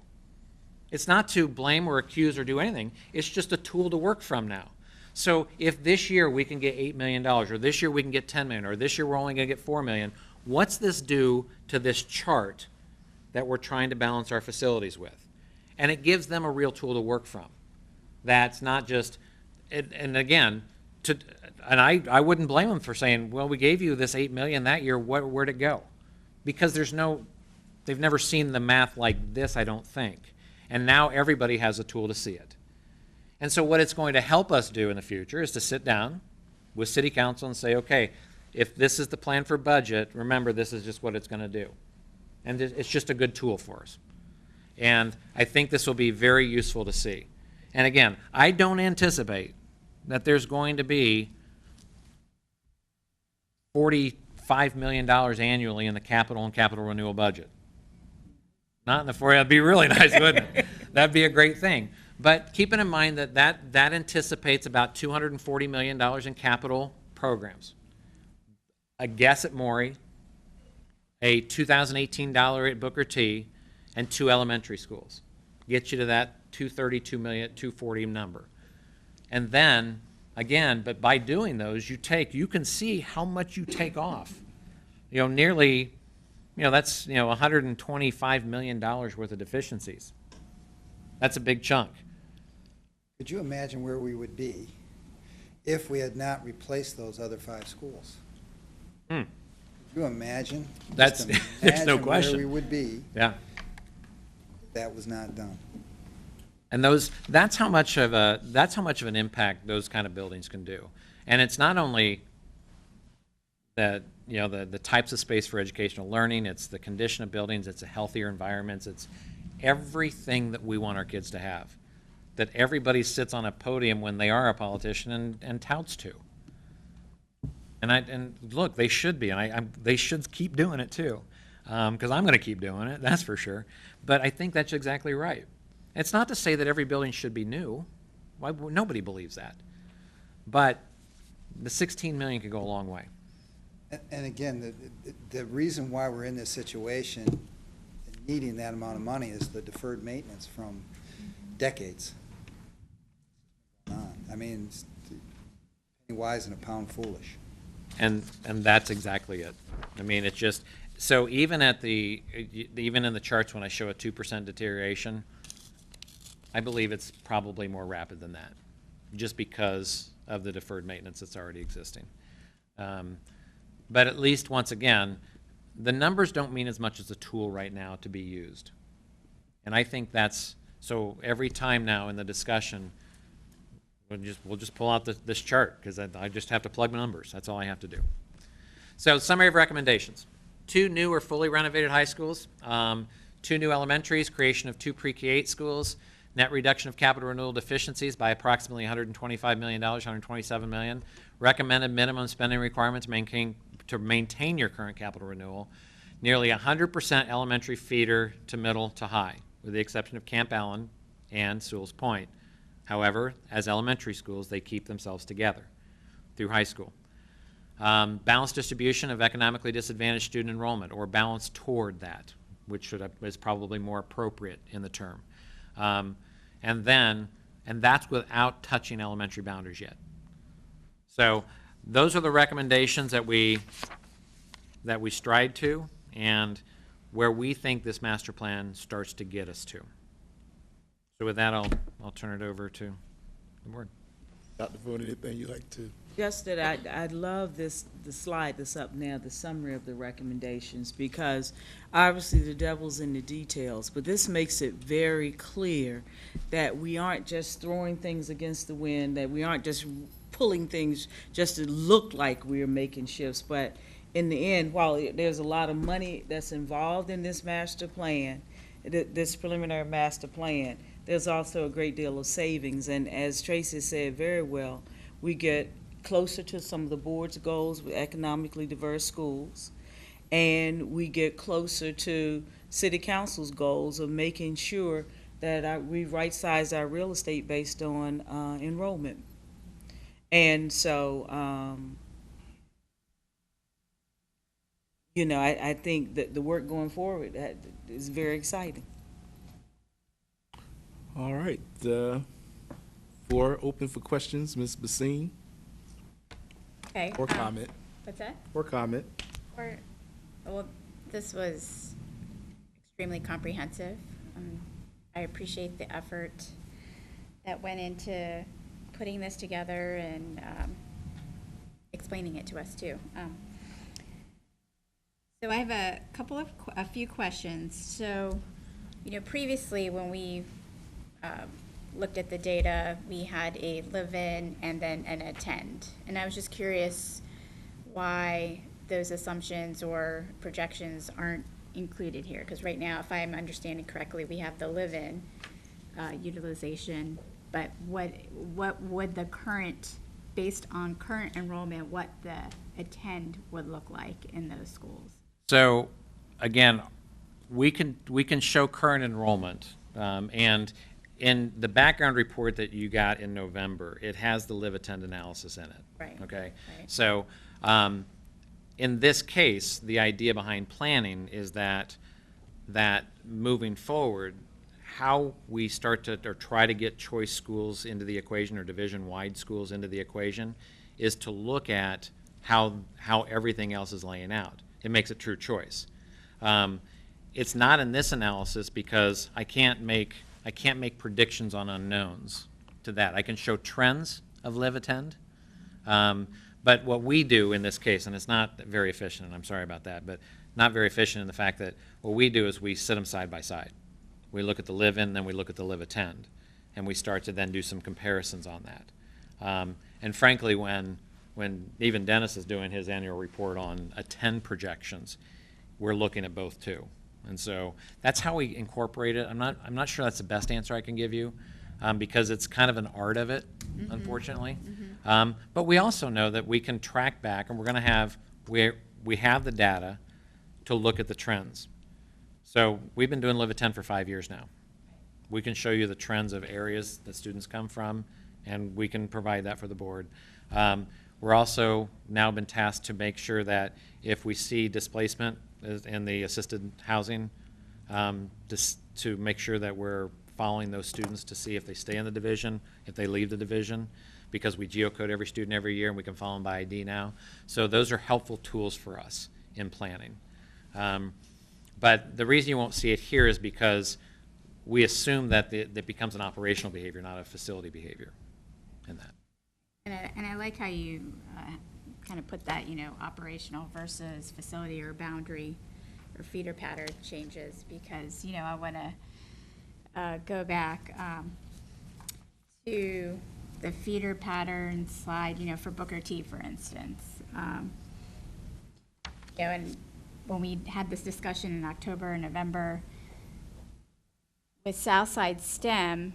It's not to blame or accuse or do anything. It's just a tool to work from now. So if this year we can get $8 million, or this year we can get $10 million, or this year we're only going to get $4 million, what's this do to this chart that we're trying to balance our facilities with? And it gives them a real tool to work from. That's not just, and again, I wouldn't blame them for saying, well, we gave you this $8 million that year, where'd it go? Because they've never seen the math like this, I don't think. And now everybody has a tool to see it. And so what it's going to help us do in the future is to sit down with City Council and say, okay, if this is the plan for budget, remember this is just what it's going to do. And it's just a good tool for us. And I think this will be very useful to see. And again, I don't anticipate that there's going to be $45 million annually in the capital and capital renewal budget. Not in the 40, that'd be really nice, wouldn't it? That'd be a great thing. But keeping in mind that anticipates about $240 million in capital programs. A guess at MAURY, a 2018 at Booker T, and 2 elementary schools. Get you to that 232 million, 240 number. And then, again, but by doing those, you can see how much you take off. Nearly, that's, $125 million worth of deficiencies. That's a big chunk. Could you imagine where we would be if we had not replaced those other 5 schools? Could you imagine? There's no question. Where we would be. Yeah. If that was not done. And that's how much of an impact those kind of buildings can do. And it's not only the types of space for educational learning, it's the condition of buildings, it's a healthier environments, it's everything that we want our kids to have, that everybody sits on a podium when they are a politician and touts to. And look, they should be, and they should keep doing it too, because I'm going to keep doing it, that's for sure. But I think that's exactly right. It's not to say that every building should be new. Nobody believes that. But the $16 million could go a long way. And again, the reason why we're in this situation and needing that amount of money is the deferred maintenance from decades. I mean, it's penny wise and a pound foolish. And that's exactly it. I mean, it's just, so even in the charts when I show a 2% deterioration, I believe it's probably more rapid than that, just because of the deferred maintenance that's already existing. But at least, once again, the numbers don't mean as much as a tool right now to be used. And I think that's, so every time now in the discussion, we'll just pull out this chart, because I just have to plug my numbers. That's all I have to do. So summary of recommendations. 2 new or fully renovated high schools, 2 new elementaries, creation of 2 pre-K-8 schools, net reduction of capital renewal deficiencies by approximately $125 million, $127 million. Recommended minimum spending requirements to maintain your current capital renewal. Nearly 100% elementary feeder to middle to high, with the exception of Camp Allen and Sewell's Point. However, as elementary schools, they keep themselves together through high school. Balanced distribution of economically disadvantaged student enrollment, or balance toward that, which is probably more appropriate in the term. And that's without touching elementary boundaries yet. So those are the recommendations that we stride to, and where we think this master plan starts to get us to. So with that, I'll turn it over to the board. Dr. Vogt, anything you'd like to? Just that I love the slide that's up now, the summary of the recommendations, because obviously the devil's in the details, but this makes it very clear that we aren't just throwing things against the wind, that we aren't just pulling things just to look like we're making shifts, but in the end, while there's a lot of money that's involved in this master plan, this preliminary master plan, there's also a great deal of savings, and as Tracy said very well, we get closer to some of the board's goals with economically diverse schools, and we get closer to City Council's goals of making sure that we right-size our real estate based on enrollment. And so, I think that the work going forward is very exciting. All right. floor open for questions. Ms. Basine, Okay. or comment, What's that? or comment. Well, this was extremely comprehensive. I appreciate the effort that went into putting this together and explaining it to us too. So I have a few questions. So, previously when we looked at the data, we had a live-in and then an attend. And I was just curious why those assumptions or projections aren't included here. Because right now, if I'm understanding correctly, we have the live-in utilization, but what would the current, based on current enrollment, what the attend would look like in those schools? So, again, we can show current enrollment, and in the background report that you got in November, it has the live attend analysis in it. Right. Okay? Right. So, in this case, the idea behind planning is that moving forward, how we start to, or try to get choice schools into the equation, or division-wide schools into the equation, is to look at how everything else is laying out. It makes it true choice. It's not in this analysis because I can't make predictions on unknowns to that. I can show trends of live attend, but what we do in this case, and it's not very efficient, and I'm sorry about that, but not very efficient in the fact that what we do is we sit them side by side. We look at the live in, then we look at the live attend, and we start to then do some comparisons on that. And frankly, when even Dennis is doing his annual report on attend projections, we're looking at both too. And so that's how we incorporate it. I'm not sure that's the best answer I can give you, because it's kind of an art of it, unfortunately. But we also know that we can track back, and we're going to have, we have the data to look at the trends. So we've been doing Live at 10 for 5 years now. We can show you the trends of areas that students come from, and we can provide that for the board. We're also now been tasked to make sure that if we see displacement in the assisted housing, to make sure that we're following those students to see if they stay in the division, if they leave the division, because we geocode every student every year and we can follow them by ID now. So those are helpful tools for us in planning. But the reason you won't see it here is because we assume that it becomes an operational behavior, not a facility behavior in that. And I like how you kind of put that, operational versus facility or boundary or feeder pattern changes, because, I want to go back to the feeder pattern slide, for Booker T, for instance. And when we had this discussion in October and November with Southside STEM,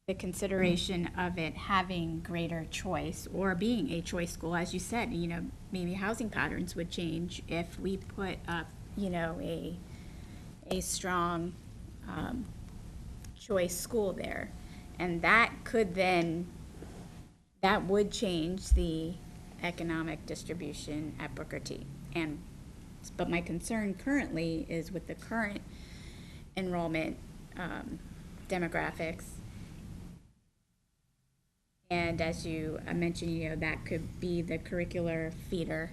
the consideration of it having greater choice or being a choice school, as you said, maybe housing patterns would change if we put up, a strong choice school there. And that would change the economic distribution at Booker T. But my concern currently is with the current enrollment demographics. And as you mentioned, that could be the curricular feeder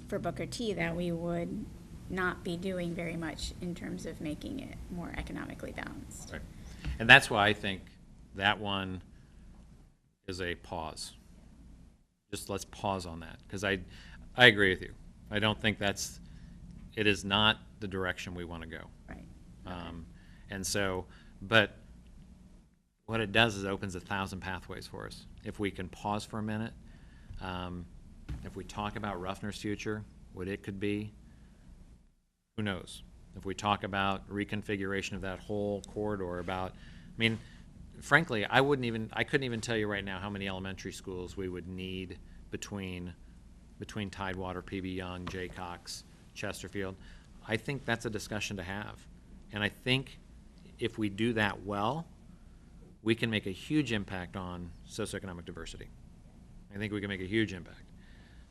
for Booker T, that we would not be doing very much in terms of making it more economically balanced. Right. And that's why I think that one is a pause. Just let's pause on that, because I agree with you. I don't think it is not the direction we want to go. Right. And so, but what it does is it opens 1,000 pathways for us. If we can pause for a minute, if we talk about Ruffner's future, what it could be, who knows? If we talk about reconfiguration of that whole corridor, frankly, I couldn't even tell you right now how many elementary schools we would need between Tidewater, PB Young, Jaycox, Chesterfield. I think that's a discussion to have. And I think if we do that well, we can make a huge impact on socioeconomic diversity. I think we can make a huge impact.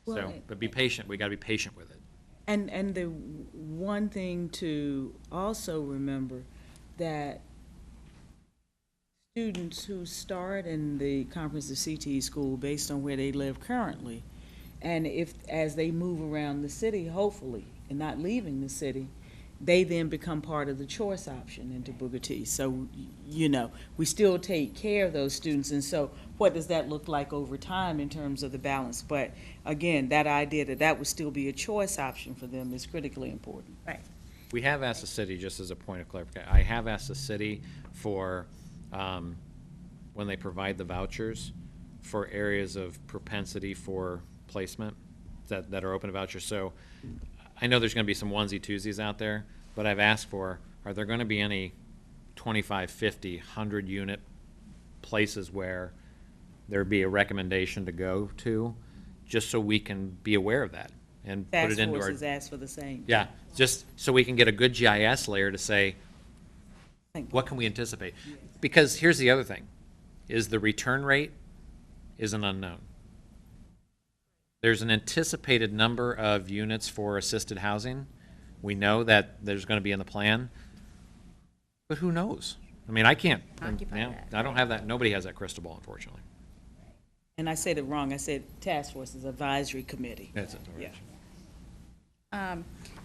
Well, But be patient. We got to be patient with it. And the one thing to also remember, that students who start in the comprehensive CTE school based on where they live currently. And if, as they move around the city, hopefully, and not leaving the city, they then become part of the choice option into Booker T. So, you know, we still take care of those students, and so what does that look like over time in terms of the balance? But again, that idea that that would still be a choice option for them is critically important. Right. We have asked the city, just as a point of clarification, I have asked the city for, when they provide the vouchers, for areas of propensity for placement that are open to vouchers. So I know there's going to be some onesie twosies out there, but I've asked for, are there going to be any 25, 50, 100 unit places where there'd be a recommendation to go to, just so we can be aware of that and put Task it into Force our. has asked for the same. Yeah, just so we can get a good GIS layer to say, Thank you. what can we anticipate? Because here's the other thing, is the return rate is an unknown. There's an anticipated number of units for assisted housing. We know that there's going to be in the plan, but who knows? I mean, I can't, Occupy you know, that, I don't have that, nobody has that crystal ball, unfortunately. And I said it wrong. I said Task Force's Advisory Committee. That's it. Yeah.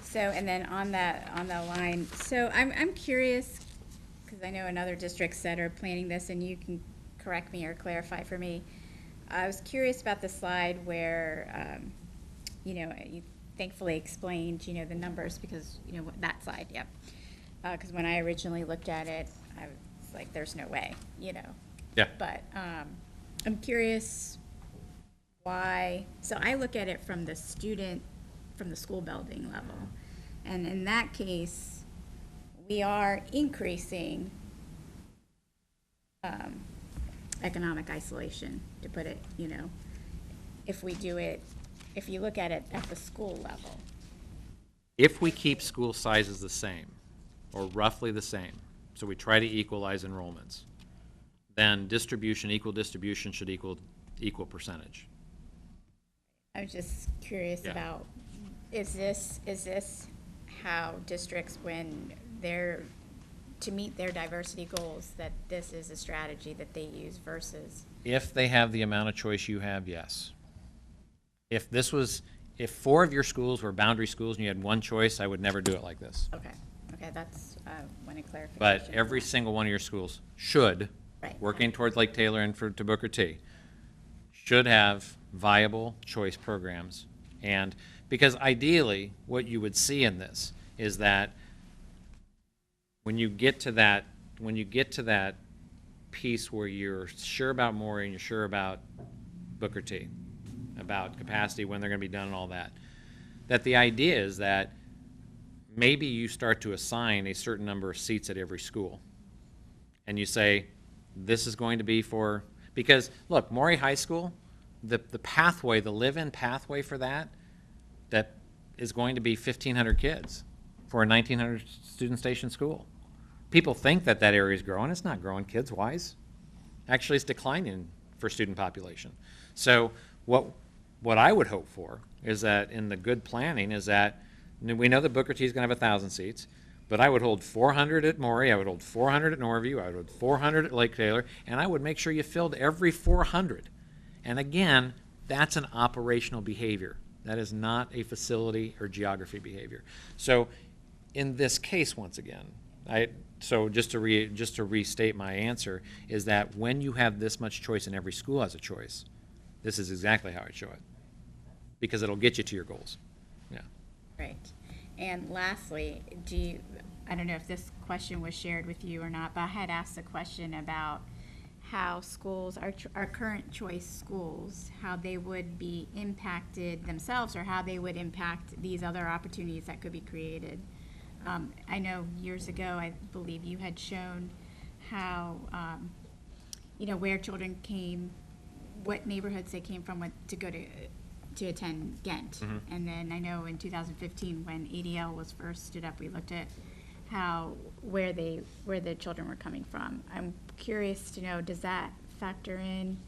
So, and then on that line, so I'm curious, because I know in other districts that are planning this, and you can correct me or clarify for me. I was curious about the slide where, you know, you thankfully explained, you know, the numbers, because, you know, that slide, yep. Because when I originally looked at it, I was like, there's no way, you know. Yeah. But I'm curious why, so I look at it from the student, from the school building level. And in that case, we are increasing economic isolation, to put it, you know, if we do it, if you look at it at the school level. If we keep school sizes the same, or roughly the same, so we try to equalize enrollments, then distribution, equal distribution should equal percentage. I was just curious Yeah. about, is this how districts, when they're, to meet their diversity goals, that this is a strategy that they use versus? If they have the amount of choice you have, yes. If 4 of your schools were boundary schools and you had one choice, I would never do it like this. Okay, that's, one clarification. But every single one of your schools should, Right. working towards Lake Taylor and to Booker T, should have viable choice programs. And because ideally, what you would see in this is that when you get to that piece where you're sure about MAURY and you're sure about Booker T, about capacity, when they're going to be done and all that, that the idea is that maybe you start to assign a certain number of seats at every school. And you say, this is going to be for, because look, MAURY High School, the pathway, the live-in pathway for that is going to be 1,500 kids for a 1,900 student station school. People think that area is growing. It's not growing kids-wise. Actually, it's declining for student population. So what I would hope for is that in the good planning is that we know that Booker T is going to have 1,000 seats, but I would hold 400 at MAURY, I would hold 400 at Norview, I would hold 400 at Lake Taylor, and I would make sure you filled every 400. And again, that's an operational behavior. That is not a facility or geography behavior. So in this case, once again, so just to restate my answer, is that when you have this much choice and every school has a choice, this is exactly how I'd show it, because it'll get you to your goals. Yeah. Right. And lastly, I don't know if this question was shared with you or not, but I had asked a question about how schools, our current choice schools, how they would be impacted themselves, or how they would impact these other opportunities that could be created. I know years ago, I believe you had shown how, you know, where children came, what neighborhoods they came from to go to attend Ghent. Mm-hmm. And then I know in 2015, when ADL was first stood up, we looked at where the children were coming from. I'm curious to know, does that factor in?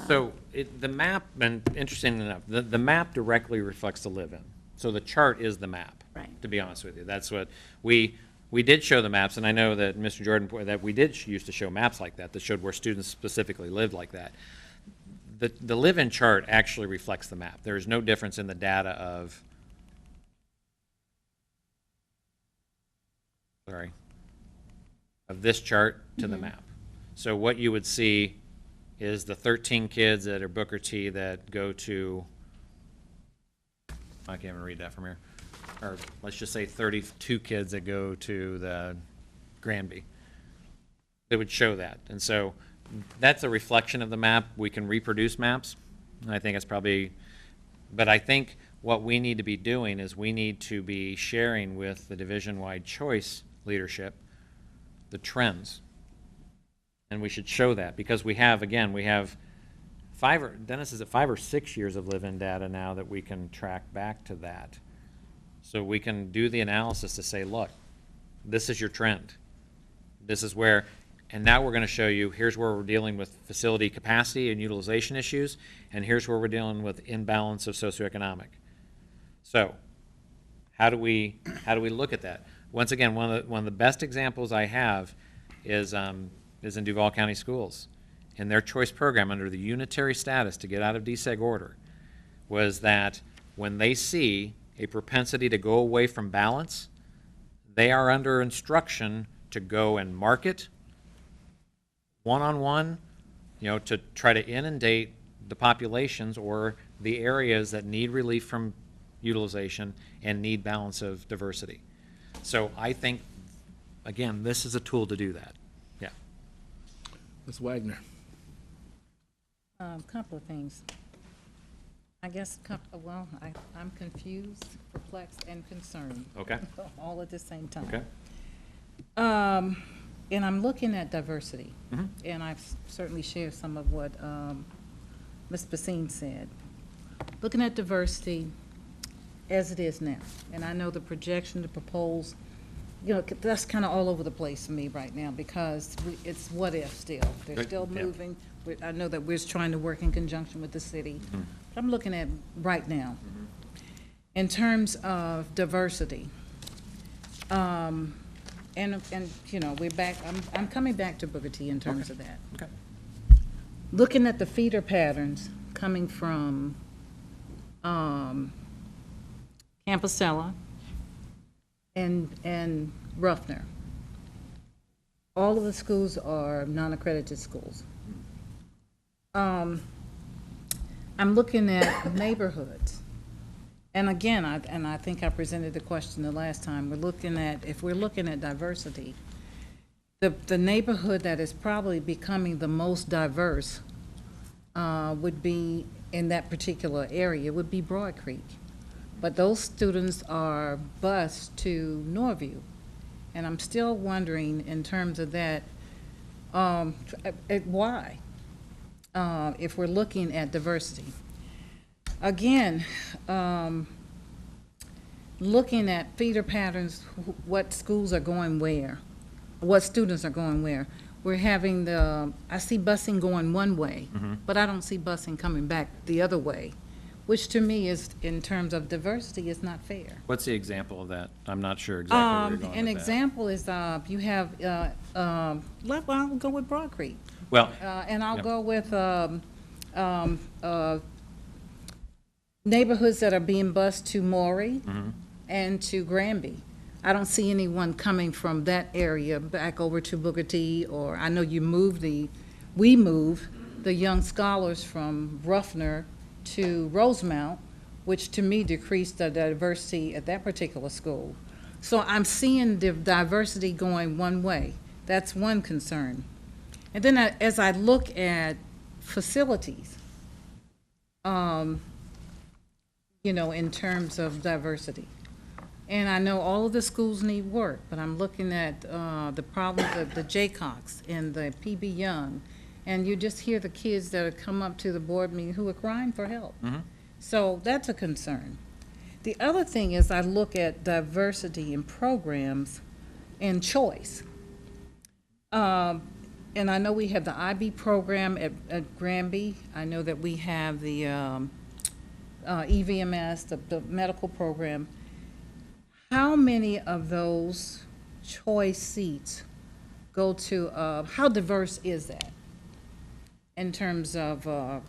So the map, and interesting enough, the map directly reflects the live-in. So the chart is the map. Right. To be honest with you, that's what we we did show the maps, and I know that Mr. Jordan, that we did used to show maps like that showed where students specifically lived like that. The live-in chart actually reflects the map. There is no difference in the data of, of this chart to the map. So what you would see is the 13 kids that are Booker T that go to, I can't even read that from here, or let's just say 32 kids that go to the Granby. It would show that. And so that's a reflection of the map. We can reproduce maps. And I think it's probably, but I think what we need to be doing is we need to be sharing with the division-wide choice leadership the trends. And we should show that because we have, again, we have Dennis is at 5 or 6 years of live-in data now that we can track back to that. So we can do the analysis to say, look, this is your trend. This is where, and now we're going to show you, here's where we're dealing with facility capacity and utilization issues, and here's where we're dealing with imbalance of socioeconomic. So how do we look at that? Once again, one of the best examples I have is in Duval County Schools. In their choice program under the unitary status to get out of DSEG order was that when they see a propensity to go away from balance, they are under instruction to go and market one-on-one, to try to inundate the populations or the areas that need relief from utilization and need balance of diversity. So I think, again, this is a tool to do that. Yeah. Ms. Wagner. Couple of things. I guess, I'm confused, perplexed, and concerned. Okay. All at the same time. Okay. And I'm looking at diversity, Mhm. and I've certainly shared some of what Ms. Basine said. Looking at diversity as it is now, and I know the projection, the proposed, that's kind of all over the place for me right now because it's what if still. They're Right. still Yeah. moving. I know that we're trying to work in conjunction with the city. But I'm looking at right now. In terms of diversity, and we're back, I'm coming back to Booker T in terms of that. Okay. Looking at the feeder patterns coming from Campusella and Ruffner. All of the schools are non-accredited schools. I'm looking at neighborhoods. And again, I think I presented the question the last time, if we're looking at diversity, the neighborhood that is probably becoming the most diverse would be, in that particular area, would be Broad Creek. But those students are bused to Norview. And I'm still wondering in terms of that, why? If we're looking at diversity. Again, looking at feeder patterns, what schools are going where, what students are going where. We're having I see busing going one way, but I don't see busing coming back the other way, which to me is, in terms of diversity, is not fair. What's the example of that? I'm not sure exactly where you're going An with that. example is you have, I'll go with Broad Creek. Well, And I'll Yep. go with neighborhoods that are being bused to MAURY and to Granby. I don't see anyone coming from that area back over to Booker T, or I know we move the young scholars from Ruffner to Rosemount, which to me decreased the diversity at that particular school. So I'm seeing the diversity going one way. That's one concern. And then as I look at facilities, in terms of diversity, and I know all of the schools need work, but I'm looking at the problems of the Jaycox and the PB Young, and you just hear the kids that have come up to the board meeting who are crying for help. So that's a concern. The other thing is I look at diversity in programs and choice. And I know we have the IB program at Granby. I know that we have the EVMS, the medical program. How many of those choice seats go to, how diverse is that? In terms of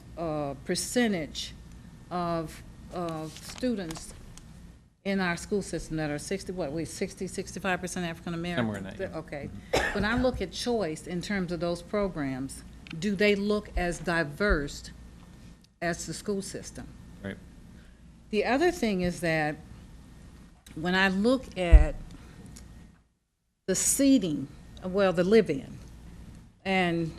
percentage of students in our school system that are 65% African American? Somewhere in that, yeah. Okay. When I look at choice in terms of those programs, do they look as diverse as the school system? Right. The other thing is that when I look at the seating, well, the live-in, and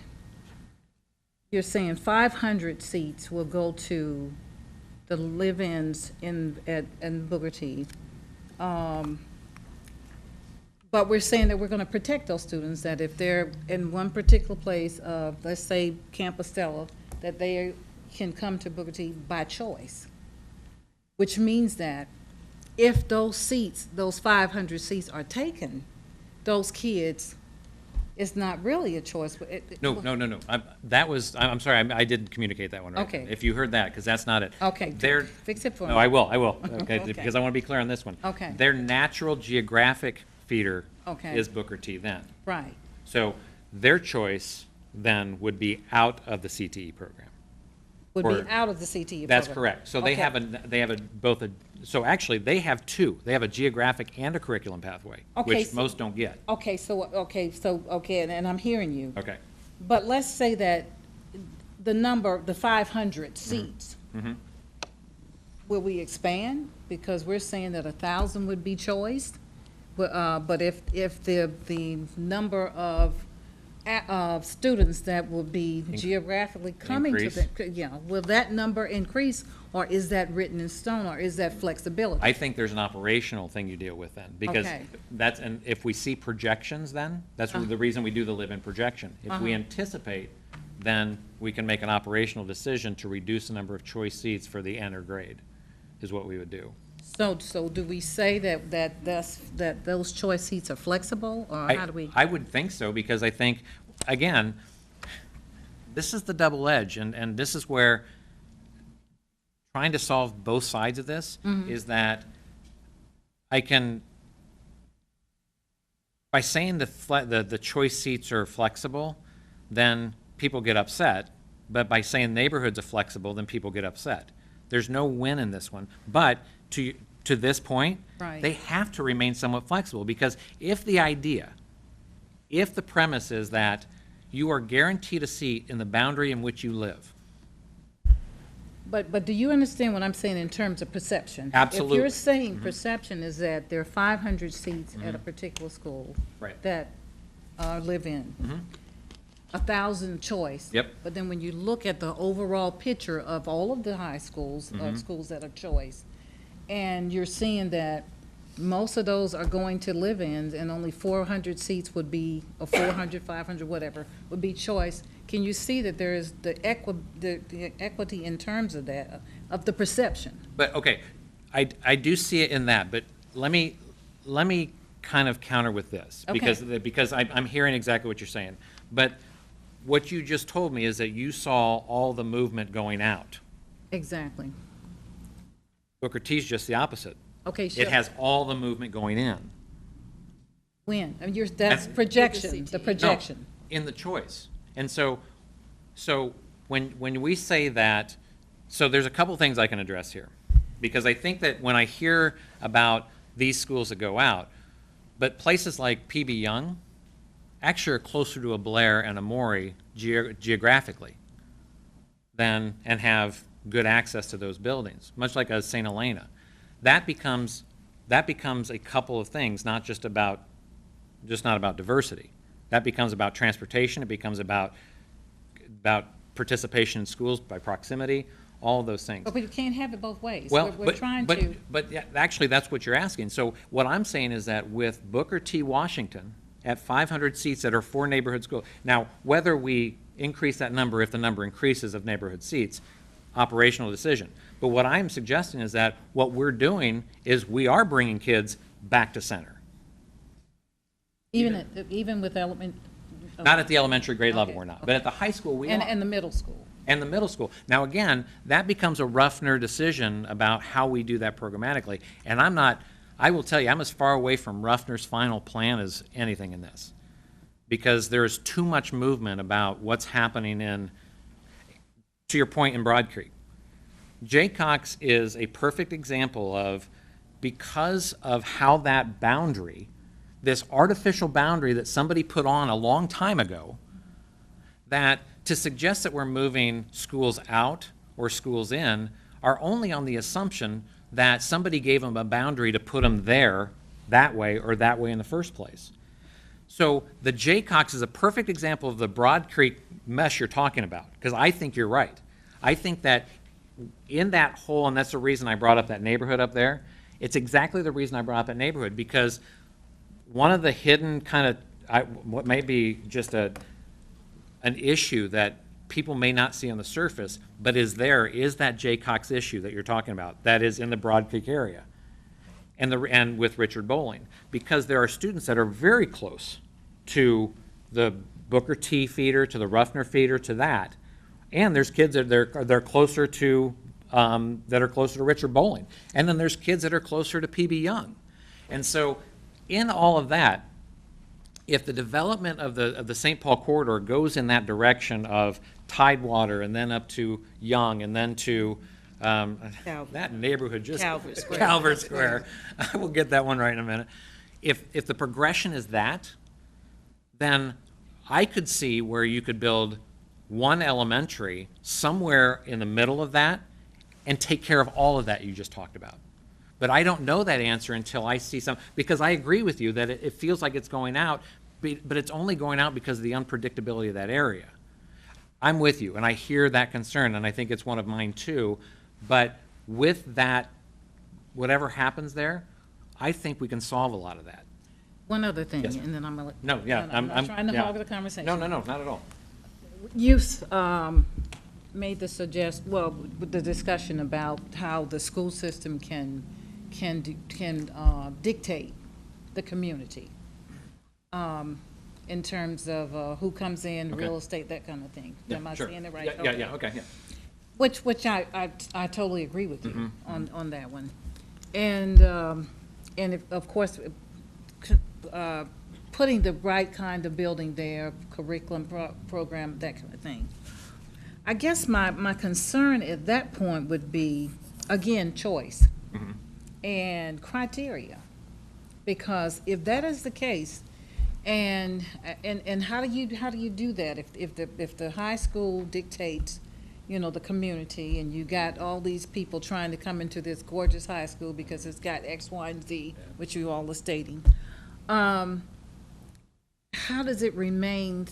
you're saying 500 seats will go to the live-ins in Booker T. But we're saying that we're going to protect those students, that if they're in one particular place, let's say Camp Estella, that they can come to Booker T by choice, which means that if those seats, those 500 seats are taken, those kids, it's not really a choice. But No. I'm sorry, I didn't communicate that one right. Okay. If you heard that, because that's not it. Okay, They're, fix it for me. no, I will, okay, Okay. because I want to be clear on this one. Okay. Their natural geographic feeder Okay. is Booker T then. Right. So their choice then would be out of the CTE program. Would Or- be out of the CTE program. That's correct. So they Okay. have so actually, they have two. They have a geographic and a curriculum pathway, Okay, which so- most don't get. Okay, and I'm hearing you. Okay. But let's say that the 500 Mm-hmm. seats, will we expand? Because we're saying that 1,000 would be choice. But if the number of students that will be geographically coming to the, will that number increase, or is that written in stone, or is that flexibility? I think there's an operational thing you deal with then, because Okay. and if we see projections then, that's the reason we do the live-in projection. If we anticipate, then we can make an operational decision to reduce the number of choice seats for the enter grade, is what we would do. So do we say that those choice seats are flexible, or how do we? I would think so, because I think, again, this is the double edge, and this is where trying to solve both sides of this is that I can, by saying the choice seats are flexible, then people get upset, but by saying neighborhoods are flexible, then people get upset. There's no win in this one, but to this point, Right. they have to remain somewhat flexible, because if the premise is that you are guaranteed a seat in the boundary in which you live. But do you understand what I'm saying in terms of perception? Absolutely. If you're saying perception is that there are 500 seats at a particular school. Right. That live in. 1,000 choice. Yep. But then when you look at the overall picture of all of the high schools, schools that are choice, and you're seeing that most of those are going to live-ins, and only 400 seats would be, or 400, 500, whatever, would be choice. Can you see that there is the equity in terms of that, of the perception? But, okay, I do see it in that, but let me kind of counter with this. Okay. Because I'm hearing exactly what you're saying. But what you just told me is that you saw all the movement going out. Exactly. Booker T's just the opposite. Okay, sure. It has all the movement going in. When? I mean, that's At- projection, the projection. No, in the choice. And so when we say that, so there's a couple things I can address here. Because I think that when I hear about these schools that go out, but places like PB Young actually are closer to a Blair and a MAURY geographically and have good access to those buildings, much like a St. Helena. That becomes a couple of things, not about diversity. That becomes about transportation. It becomes about participation in schools by proximity, all of those things. But you can't have it both ways. Well, We're trying to. But yeah, actually, that's what you're asking. So what I'm saying is that with Booker T. Washington at 500 seats that are for neighborhood schools, now, whether we increase that number, if the number increases of neighborhood seats, operational decision. But what I'm suggesting is that what we're doing is we are bringing kids back to center. Even with element. Not at the elementary grade level, Okay, we're not. But at the high school, we are. And the middle school. And the middle school. Now, again, that becomes a rougher decision about how we do that programmatically. And I'm I will tell you, I'm as far away from Ruffner's final plan as anything in this, because there is too much movement about what's happening in, to your point, in Broad Creek. Jay Cox is a perfect example of, because of how that boundary, this artificial boundary that somebody put on a long time ago, that to suggest that we're moving schools out or schools in are only on the assumption that somebody gave them a boundary to put them there that way or that way in the first place. So the Jaycox is a perfect example of the Broad Creek mess you're talking about, because I think you're right. I think that in that hole, and that's the reason I brought up that neighborhood up there, it's exactly the reason I brought up that neighborhood, because one of the hidden kind of, what may be just an issue that people may not see on the surface, but is there, is that Jaycox issue that you're talking about, that is in the Broad Creek area, and with Richard Bowling, because there are students that are very close to the Booker T feeder, to the Ruffner feeder, to that, and there's kids that they're closer to that are closer to Richard Bowling, and then there's kids that are closer to PB Young, and so in all of that, if the development of the St. Paul corridor goes in that direction of Tidewater and then up to Young and then to that neighborhood, just Calvert Square. Calvert Square. I will get that one right in a minute. If the progression is that, then I could see where you could build one elementary somewhere in the middle of that and take care of all of that you just talked about. But I don't know that answer until I see some, because I agree with you that it feels like it's going out, but it's only going out because of the unpredictability of that area. I'm with you, and I hear that concern, and I think it's one of mine too. But with that, whatever happens there, I think we can solve a lot of that. One other thing, Yes. and then I'm gonna. No, yeah, I'm not trying to yeah. hog the conversation. No, not at all. You made the the discussion about how the school system can dictate the community in terms of who comes in, Okay. real estate, that kind of thing. Am I Sure. saying it right? Yeah, okay, yeah. Which I totally agree with you Mm-hmm. on that one. And if, of course, putting the right kind of building there, curriculum, program, that kind of thing. I guess my concern at that point would be, again, choice and criteria. Because if that is the case, and how do you do that if the high school dictates, the community, and you got all these people trying to come into this gorgeous high school because it's got X, Y, and Z, which you all are stating. How does it remain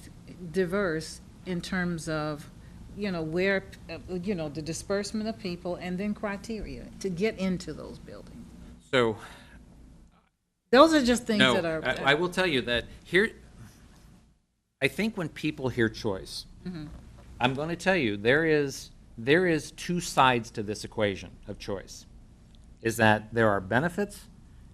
diverse in terms of, where, the disbursement of people and then criteria to get into those buildings? So, Those are just things no, that are. I will tell you that here, I think when people hear choice, I'm going to tell you, there is two sides to this equation of choice. Is that there are benefits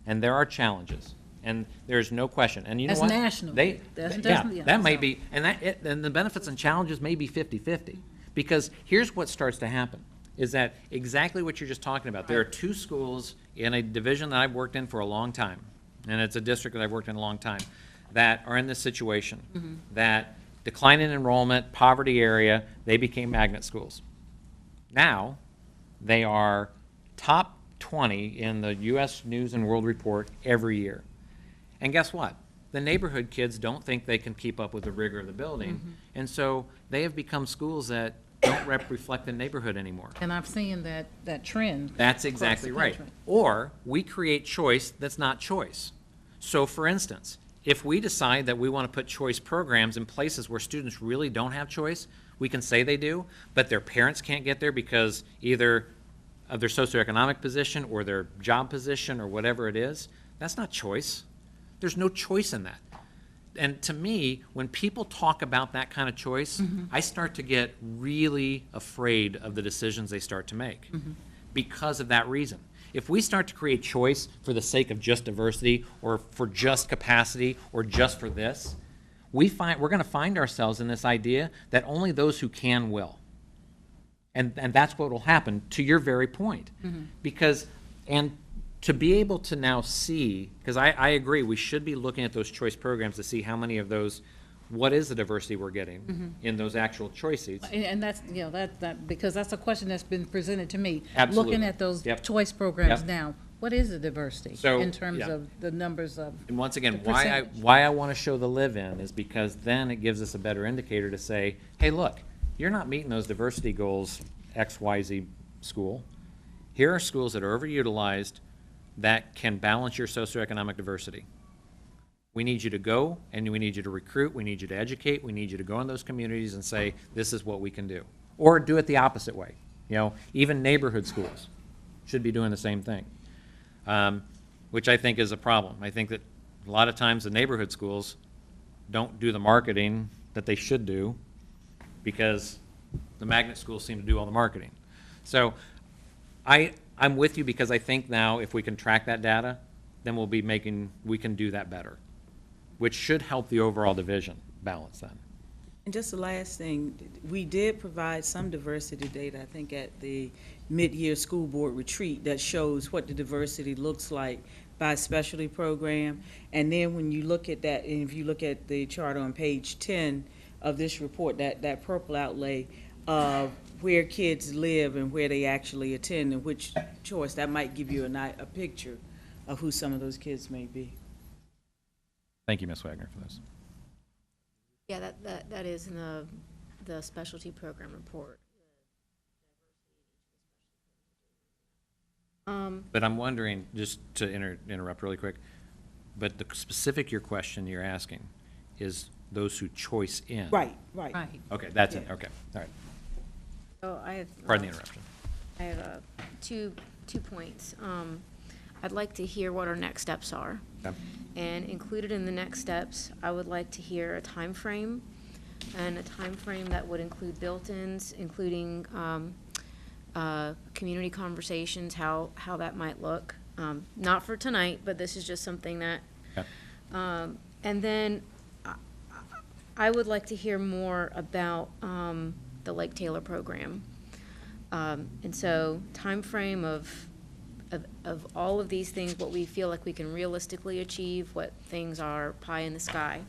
and there are challenges. And there's no question. And you know That's what? national. Yeah, That may so. be, and the benefits and challenges may be 50-50. Because here's what starts to happen, is that exactly what you're just talking about. There are two schools in a division that I've worked in for a long time, and it's a district that I've worked in a long time, that are in this situation, that decline in enrollment, poverty area, they became magnet schools. Now, they are top 20 in the U.S. News and World Report every year. And guess what? The neighborhood kids don't think they can keep up with the rigor of the building, and so they have become schools that don't reflect the neighborhood anymore. And I've seen that trend. That's across exactly the right. country. Or we create choice that's not choice. So for instance, if we decide that we want to put choice programs in places where students really don't have choice, we can say they do, but their parents can't get there because either of their socioeconomic position or their job position or whatever it is, that's not choice. There's no choice in that. And to me, when people talk about that kind of choice, I start to get really afraid of the decisions they start to make because of that reason. If we start to create choice for the sake of just diversity or for just capacity or just for this, we're going to find ourselves in this idea that only those who can will. And that's what will happen, to your very point. Because, and to be able to now see, because I agree, we should be looking at those choice programs to see how many of those, what is the diversity we're getting in those actual choices. And that's, because that's a question that's been presented to me. Absolutely. Looking at those Yep. choice programs Yep. now, what is the diversity So, in terms yeah. of the numbers of? And once again, the percentage? why I want to show the live-in is because then it gives us a better indicator to say, hey, look, you're not meeting those diversity goals, X, Y, Z school. Here are schools that are overutilized that can balance your socioeconomic diversity. We need you to go, and we need you to recruit, we need you to educate, we need you to go in those communities and say, this is what we can do. Or do it the opposite way. You know, even neighborhood schools should be doing the same thing, which I think is a problem. I think that a lot of times the neighborhood schools don't do the marketing that they should do because the magnet schools seem to do all the marketing. So I'm with you because I think now if we can track that data, then we can do that better, which should help the overall division balance then. And just the last thing, we did provide some diversity data, I think, at the mid-year school board retreat that shows what the diversity looks like by specialty program. And then when you look at that, and if you look at the chart on page 10 of this report, that purple outlay of where kids live and where they actually attend and which choice, that might give you a picture of who some of those kids may be. Thank you, Ms. Wagner, for this. Yeah, that is in the specialty program report. But I'm wondering, just to interrupt really quick, but the specific your question you're asking is those who choice in. Right. Okay, that's it, Yeah. okay, all right. So I have. Pardon the interruption. I have two points. I'd like to hear what our next steps are. Okay. And included in the next steps, I would like to hear a time frame, and a time frame that would include built-ins, including community conversations, how that might look. Not for tonight, but this is just something that. Okay. And then I would like to hear more about the Lake Taylor program. And so time frame of all of these things, what we feel like we can realistically achieve, what things are pie in the sky.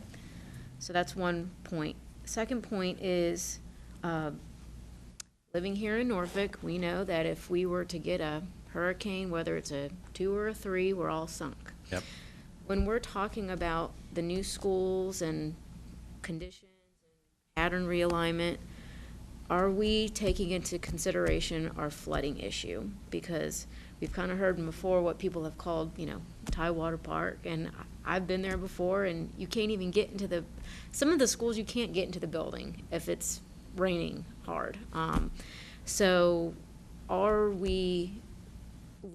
So that's one point. Second point is, living here in Norfolk, we know that if we were to get a hurricane, whether it's a 2 or a 3, we're all sunk. Yep. When we're talking about the new schools and conditions and pattern realignment, are we taking into consideration our flooding issue? Because we've kind of heard before what people have called, Tidewater Park, and I've been there before, and you can't even get into some of the schools you can't get into the building if it's raining hard. So are we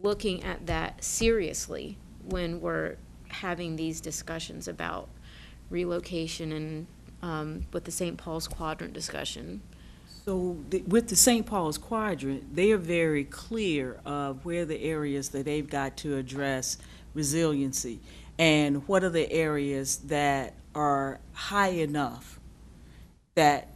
looking at that seriously when we're having these discussions about relocation and with the St. Paul's Quadrant discussion? So with the St. Paul's Quadrant, they are very clear of where the areas that they've got to address resiliency and what are the areas that are high enough that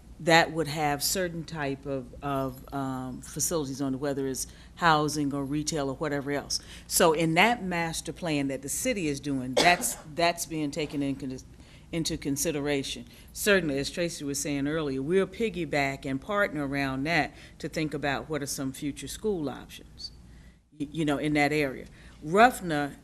would have certain type of facilities on it, whether it's housing or retail or whatever else. So in that master plan that the city is doing, that's being taken into consideration. Certainly, as Tracy was saying earlier, we'll piggyback and partner around that to think about what are some future school options, in that area. Ruffner,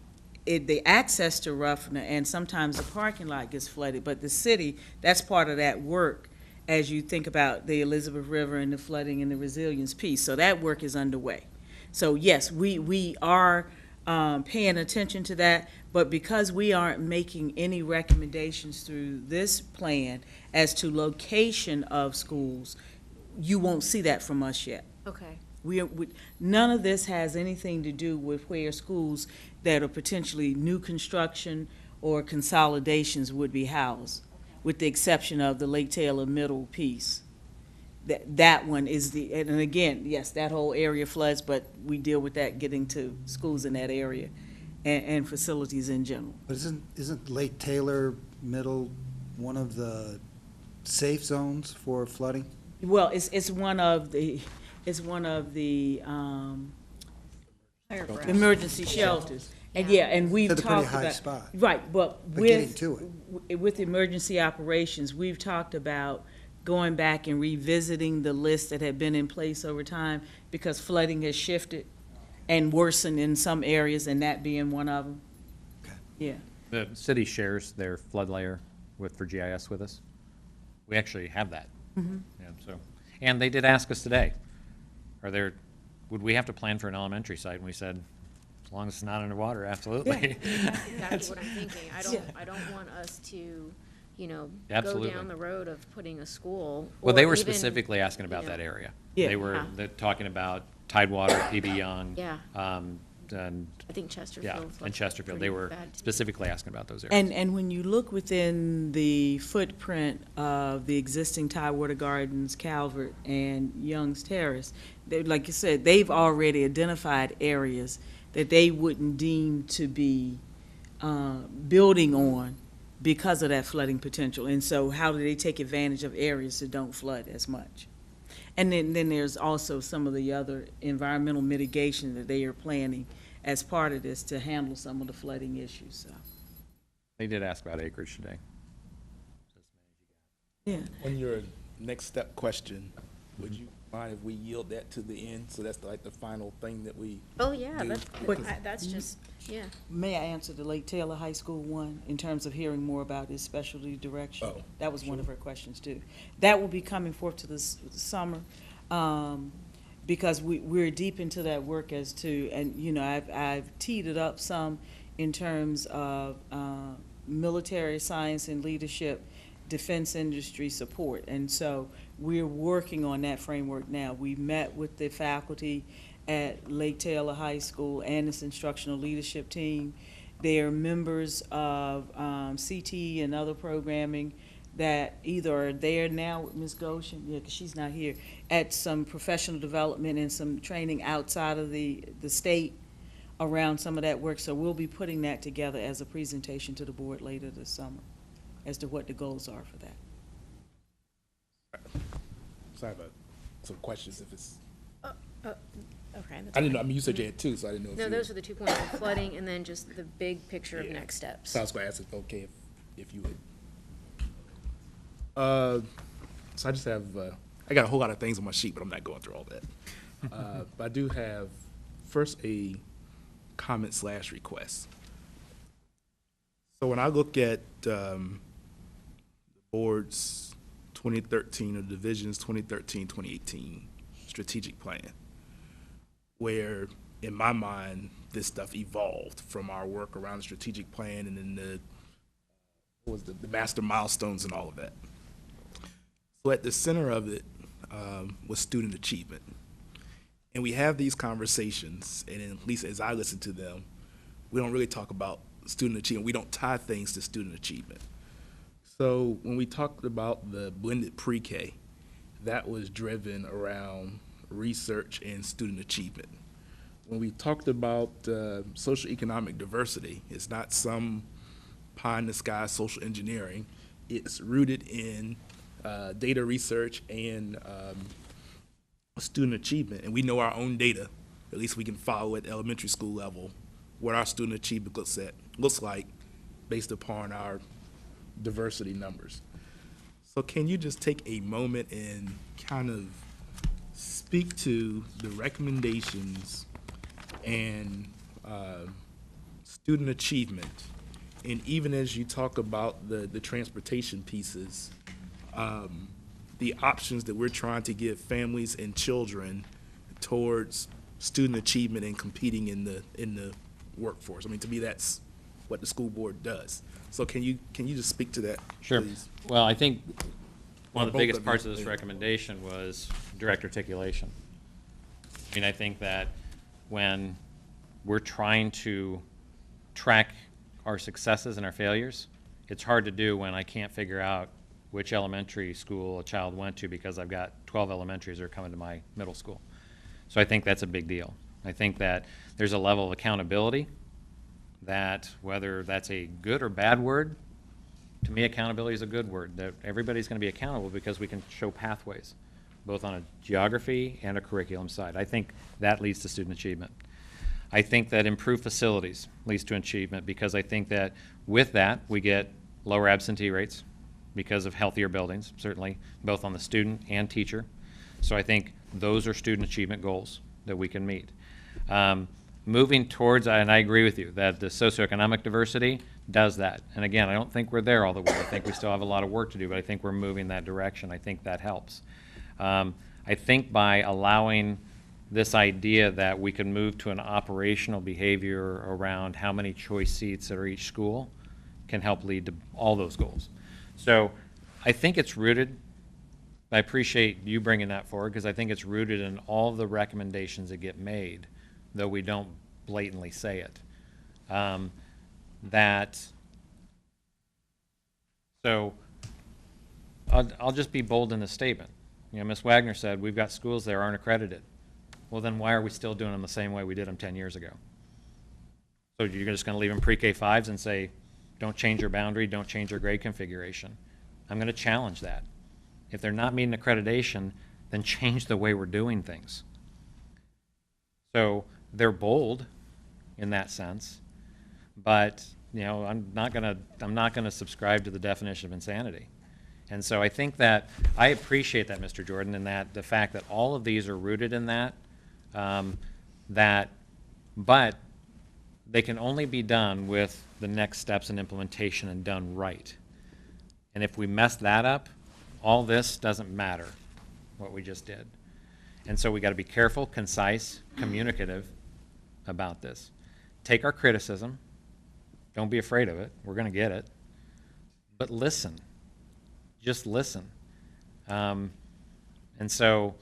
the access to Ruffner, and sometimes the parking lot gets flooded, but the city, that's part of that work as you think about the Elizabeth River and the flooding and the resilience piece. So that work is underway. So yes, we are paying attention to that, but because we aren't making any recommendations through this plan as to location of schools, you won't see that from us yet. Okay. None of this has anything to do with where schools that are potentially new construction or consolidations would be housed, with the exception of the Lake Taylor Middle piece. That one is and again, yes, that whole area floods, but we deal with that getting to schools in that area and facilities in general. But isn't Lake Taylor Middle one of the safe zones for flooding? Well, it's one of the emergency shelters. And yeah, and we've That's a pretty talked high about. spot. Right, but getting with, to with emergency operations, we've talked about going back and revisiting the list that had been in place over time because flooding has shifted and worsened in some areas, and that being one of them. Okay. Yeah. The city shares their flood layer for GIS with us. We actually have that. Yeah, so, and they did ask us today, would we have to plan for an elementary site? And we said, as long as it's not underwater, absolutely. That's exactly what I'm thinking. I don't want us to, go Absolutely. down the road of putting a school. Well, they or were even, specifically asking about you know, that area. Yeah. They were, Yeah. they're talking about Tidewater, PB Young. Yeah. And, I think Chesterfield. yeah, was and Chesterfield. They pretty were bad, too. specifically asking about those areas. And when you look within the footprint of the existing Tidewater Gardens, Calvert, and Young's Terrace, like you said, they've already identified areas that they wouldn't deem to be building on because of that flooding potential. And so how do they take advantage of areas that don't flood as much? And then there's also some of the other environmental mitigation that they are planning as part of this to handle some of the flooding issues, so. They did ask about acreage today. Yeah. On your next step question, would you mind if we yield that to the end? So that's like the final thing that we, Oh, yeah, But- that's just, yeah. May I answer the Lake Taylor High School one in terms of hearing more about his specialty direction? Oh, That was one of her questions too. That will be coming forth to the summer, because we're deep into that work as to, and, I've teed it up some in terms of, military science and leadership, defense industry support. And so we're working on that framework now. We met with the faculty at Lake Taylor High School and its instructional leadership team. They are members of CTE and other programming that either are there now with Ms. Goshen, yeah, because she's not here, at some professional development and some training outside of the state around some of that work. So we'll be putting that together as a presentation to the board later this summer as to what the goals are for that. so I have some questions if it's, Okay. I didn't know, I mean, you said you had two, so I didn't know if No, you. those are the 2 points, the flooding and then just the big picture of Yeah. next steps. So I was gonna ask if, okay, if you would. So I just have, I got a whole lot of things on my sheet, but I'm not going through all that. But I do have, first, a comment/request. So when I look at the board's 2013, or division's 2013-2018 strategic plan, where, in my mind, this stuff evolved from our work around the strategic plan and then the master milestones and all of that. So at the center of it was student achievement. And we have these conversations, and at least as I listen to them, we don't really talk about student achievement. We don't tie things to student achievement. So when we talked about the blended pre-K, that was driven around research and student achievement. When we talked about social economic diversity, it's not some pie in the sky social engineering. It's rooted in data research and student achievement. And we know our own data, at least we can follow at the elementary school level, what our student achievement looks like based upon our diversity numbers. So can you just take a moment and kind of speak to the recommendations and student achievement, and even as you talk about the transportation pieces, the options that we're trying to give families and children towards student achievement and competing in the workforce? I mean, to me, that's what the school board does. So can you just speak to that, Sure. please? Well, I think one of the Both biggest of parts you, of this yeah. recommendation was direct articulation. I mean, I think that when we're trying to track our successes and our failures, it's hard to do when I can't figure out which elementary school a child went to because I've got 12 elementaries that are coming to my middle school. So I think that's a big deal. I think that there's a level of accountability that, whether that's a good or bad word, to me, accountability is a good word, that everybody's going to be accountable because we can show pathways, both on a geography and a curriculum side. I think that leads to student achievement. I think that improved facilities leads to achievement, because I think that with that, we get lower absentee rates because of healthier buildings, certainly, both on the student and teacher. So I think those are student achievement goals that we can meet. Moving towards, and I agree with you, that the socioeconomic diversity does that. And again, I don't think we're there all the way. I think we still have a lot of work to do, but I think we're moving that direction. I think that helps. I think by allowing this idea that we can move to an operational behavior around how many choice seats at each school can help lead to all those goals. So I think it's rooted, I appreciate you bringing that forward, because I think it's rooted in all the recommendations that get made, though we don't blatantly say it. So I'll just be bold in this statement. You know, Ms. Wagner said, we've got schools that aren't accredited. Well, then why are we still doing them the same way we did them 10 years ago? So you're just going to leave them pre-K-5s and say, don't change your boundary, don't change your grade configuration. I'm going to challenge that. If they're not meeting accreditation, then change the way we're doing things. So they're bold in that sense, but you know, I'm not gonna subscribe to the definition of insanity. And so I think that I appreciate that, Mr. Jordan, and that the fact that all of these are rooted in that, but they can only be done with the next steps in implementation and done right. And if we mess that up, all this doesn't matter, what we just did. And so we got to be careful, concise, communicative about this. Take our criticism. Don't be afraid of it. We're going to get it. But listen. Just listen. And so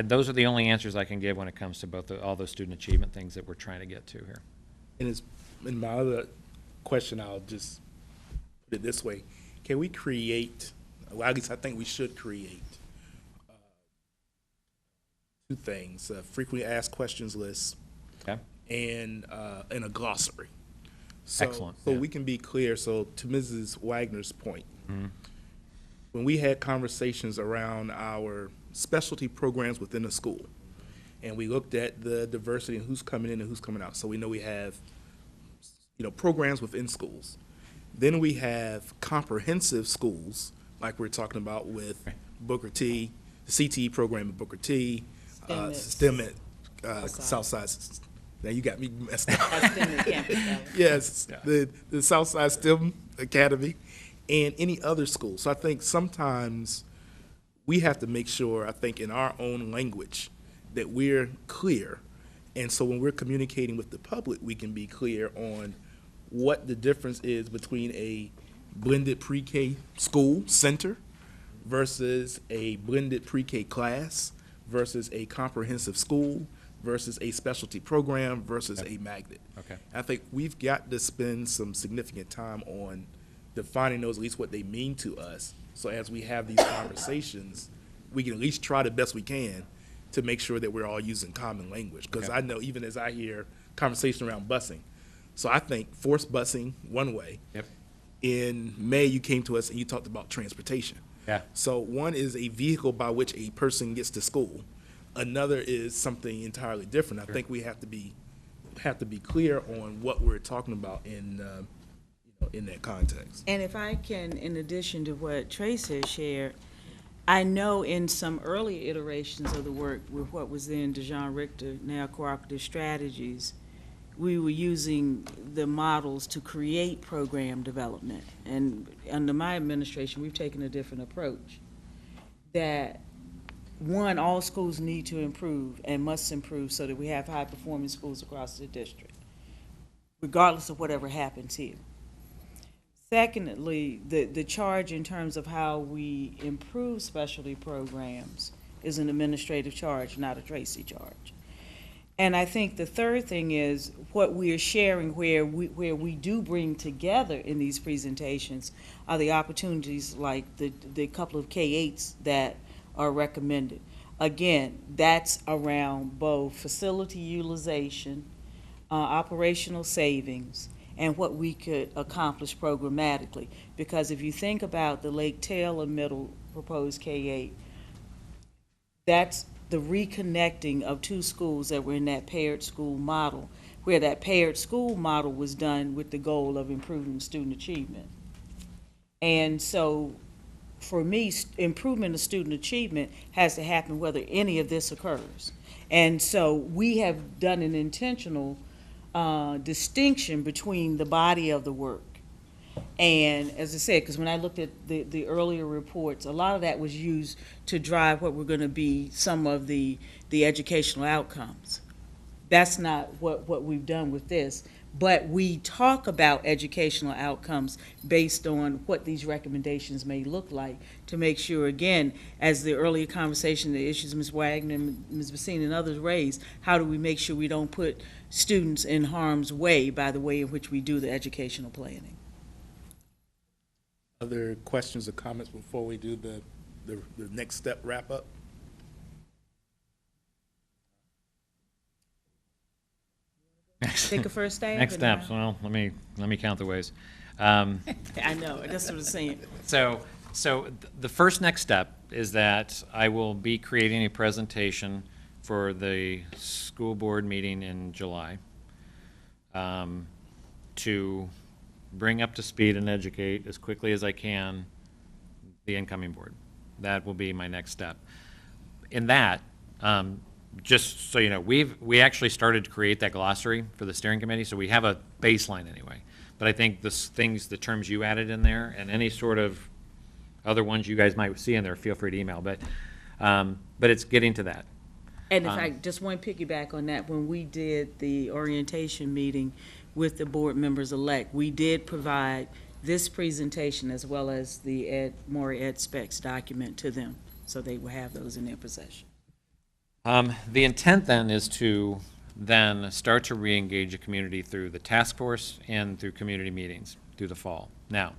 those are the only answers I can give when it comes to both all those student achievement things that we're trying to get to here. And in my other question, I'll just put it this way. Can we create, well, at least I think we should create two things, frequently asked questions list Okay? and a glossary. So, Excellent, So yeah. we can be clear. So to Mrs. Wagner's point, Mm-hmm. when we had conversations around our specialty programs within the school, and we looked at the diversity and who's coming in and who's coming out. So we know we have, you know, programs within schools. Then we have comprehensive schools, like we're talking about with Booker T, the CTE program at Booker T, STEM at Southside. Now you got me messed up. Yes, Yeah. the Southside STEM Academy, and any other school. So I think sometimes we have to make sure, I think, in our own language, that we're clear. And so when we're communicating with the public, we can be clear on what the difference is between a blended pre-K school center versus a blended pre-K class versus a comprehensive school versus a specialty program versus a magnet. Okay. I think we've got to spend some significant time on defining those, at least what they mean to us. So as we have these conversations, we can at least try the best we can to make sure that we're all using common language. Because Okay. I know even as I hear conversation around busing, so I think forced busing one way. Yep. In May, you came to us and you talked about transportation. Yeah. So one is a vehicle by which a person gets to school. Another is something entirely different. I think we have to be clear on what we're talking about in that context. And if I can, in addition to what Tracy has shared, I know in some early iterations of the work with what was then DeJean Richter, now Cooperative Strategies, we were using the models to create program development. And under my administration, we've taken a different approach. That, one, all schools need to improve and must improve so that we have high-performing schools across the district, regardless of whatever happens here. Secondly, the charge in terms of how we improve specialty programs is an administrative charge, not a Tracy charge. And I think the third thing is what we are sharing where we do bring together in these presentations are the opportunities like the couple of K-8s that are recommended. Again, that's around both facility utilization, operational savings, and what we could accomplish programmatically. Because if you think about the Lake Taylor Middle proposed K-8, that's the reconnecting of two schools that were in that paired school model where that paired school model was done with the goal of improving student achievement. And so, for me, improvement of student achievement has to happen whether any of this occurs. And so we have done an intentional distinction between the body of the work. And as I said, because when I looked at the earlier reports, a lot of that was used to drive what were going to be some of the educational outcomes. That's not what we've done with this. But we talk about educational outcomes based on what these recommendations may look like to make sure, again, as the earlier conversation, the issues Ms. Wagner, Ms. Bassine, and others raised, how do we make sure we don't put students in harm's way by the way in which we do the educational planning? Other questions or comments before we do the next step wrap-up? Take a first stab? Next and, steps, well, let me count the ways. I know, that's what I'm saying. So the first next step is that I will be creating a presentation for the school board meeting in July to bring up to speed and educate as quickly as I can the incoming board. That will be my next step. In that, just so you know, we actually started to create that glossary for the steering committee, so we have a baseline anyway. But I think the terms you added in there, and any sort of other ones you guys might see in there, feel free to email. But it's getting to that. And if I just want to piggyback on that, when we did the orientation meeting with the board members-elect, we did provide this presentation as well as the MAURY Ed Specs document to them, so they will have those in their possession. The intent then is to then start to re-engage the community through the task force and through community meetings through the fall. Now,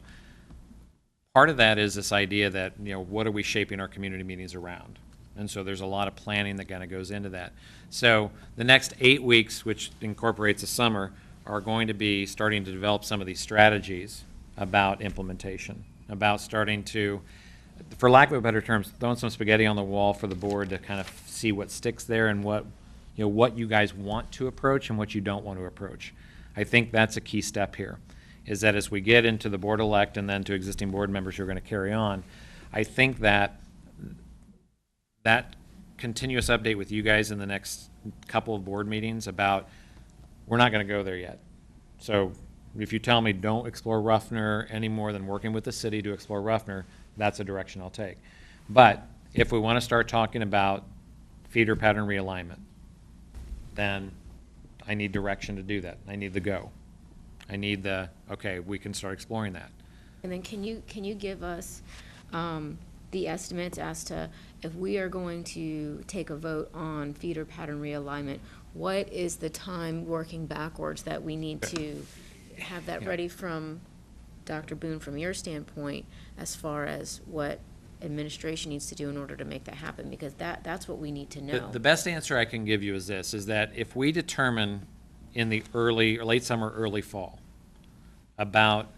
part of that is this idea that, what are we shaping our community meetings around? And so there's a lot of planning that kind of goes into that. So the next 8 weeks, which incorporates the summer, are going to be starting to develop some of these strategies about implementation, about starting to, for lack of a better term, throwing some spaghetti on the wall for the board to kind of see what sticks there and what you guys want to approach and what you don't want to approach. I think that's a key step here, is that as we get into the board elect and then to existing board members who are going to carry on, I think that continuous update with you guys in the next couple of board meetings about, we're not going to go there yet. So if you tell me don't explore Ruffner any more than working with the city to explore Ruffner, that's a direction I'll take. But if we want to start talking about feeder pattern realignment, then I need direction to do that. I need the go. I need okay, we can start exploring that. And then can you give us the estimates as to if we are going to take a vote on feeder pattern realignment, what is the time working backwards that we need to have that ready from Dr. Boone, from your standpoint, as far as what administration needs to do in order to make that happen? Because that's what we need to know. The best answer I can give you is this, is that if we determine in the early or late summer, early fall, about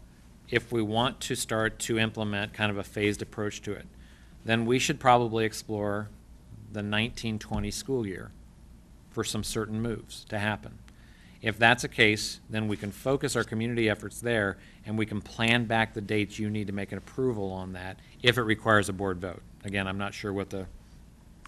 if we want to start to implement kind of a phased approach to it, then we should probably explore the 1920 school year for some certain moves to happen. If that's the case, then we can focus our community efforts there, and we can plan back the dates you need to make an approval on that if it requires a board vote. Again, I'm not sure what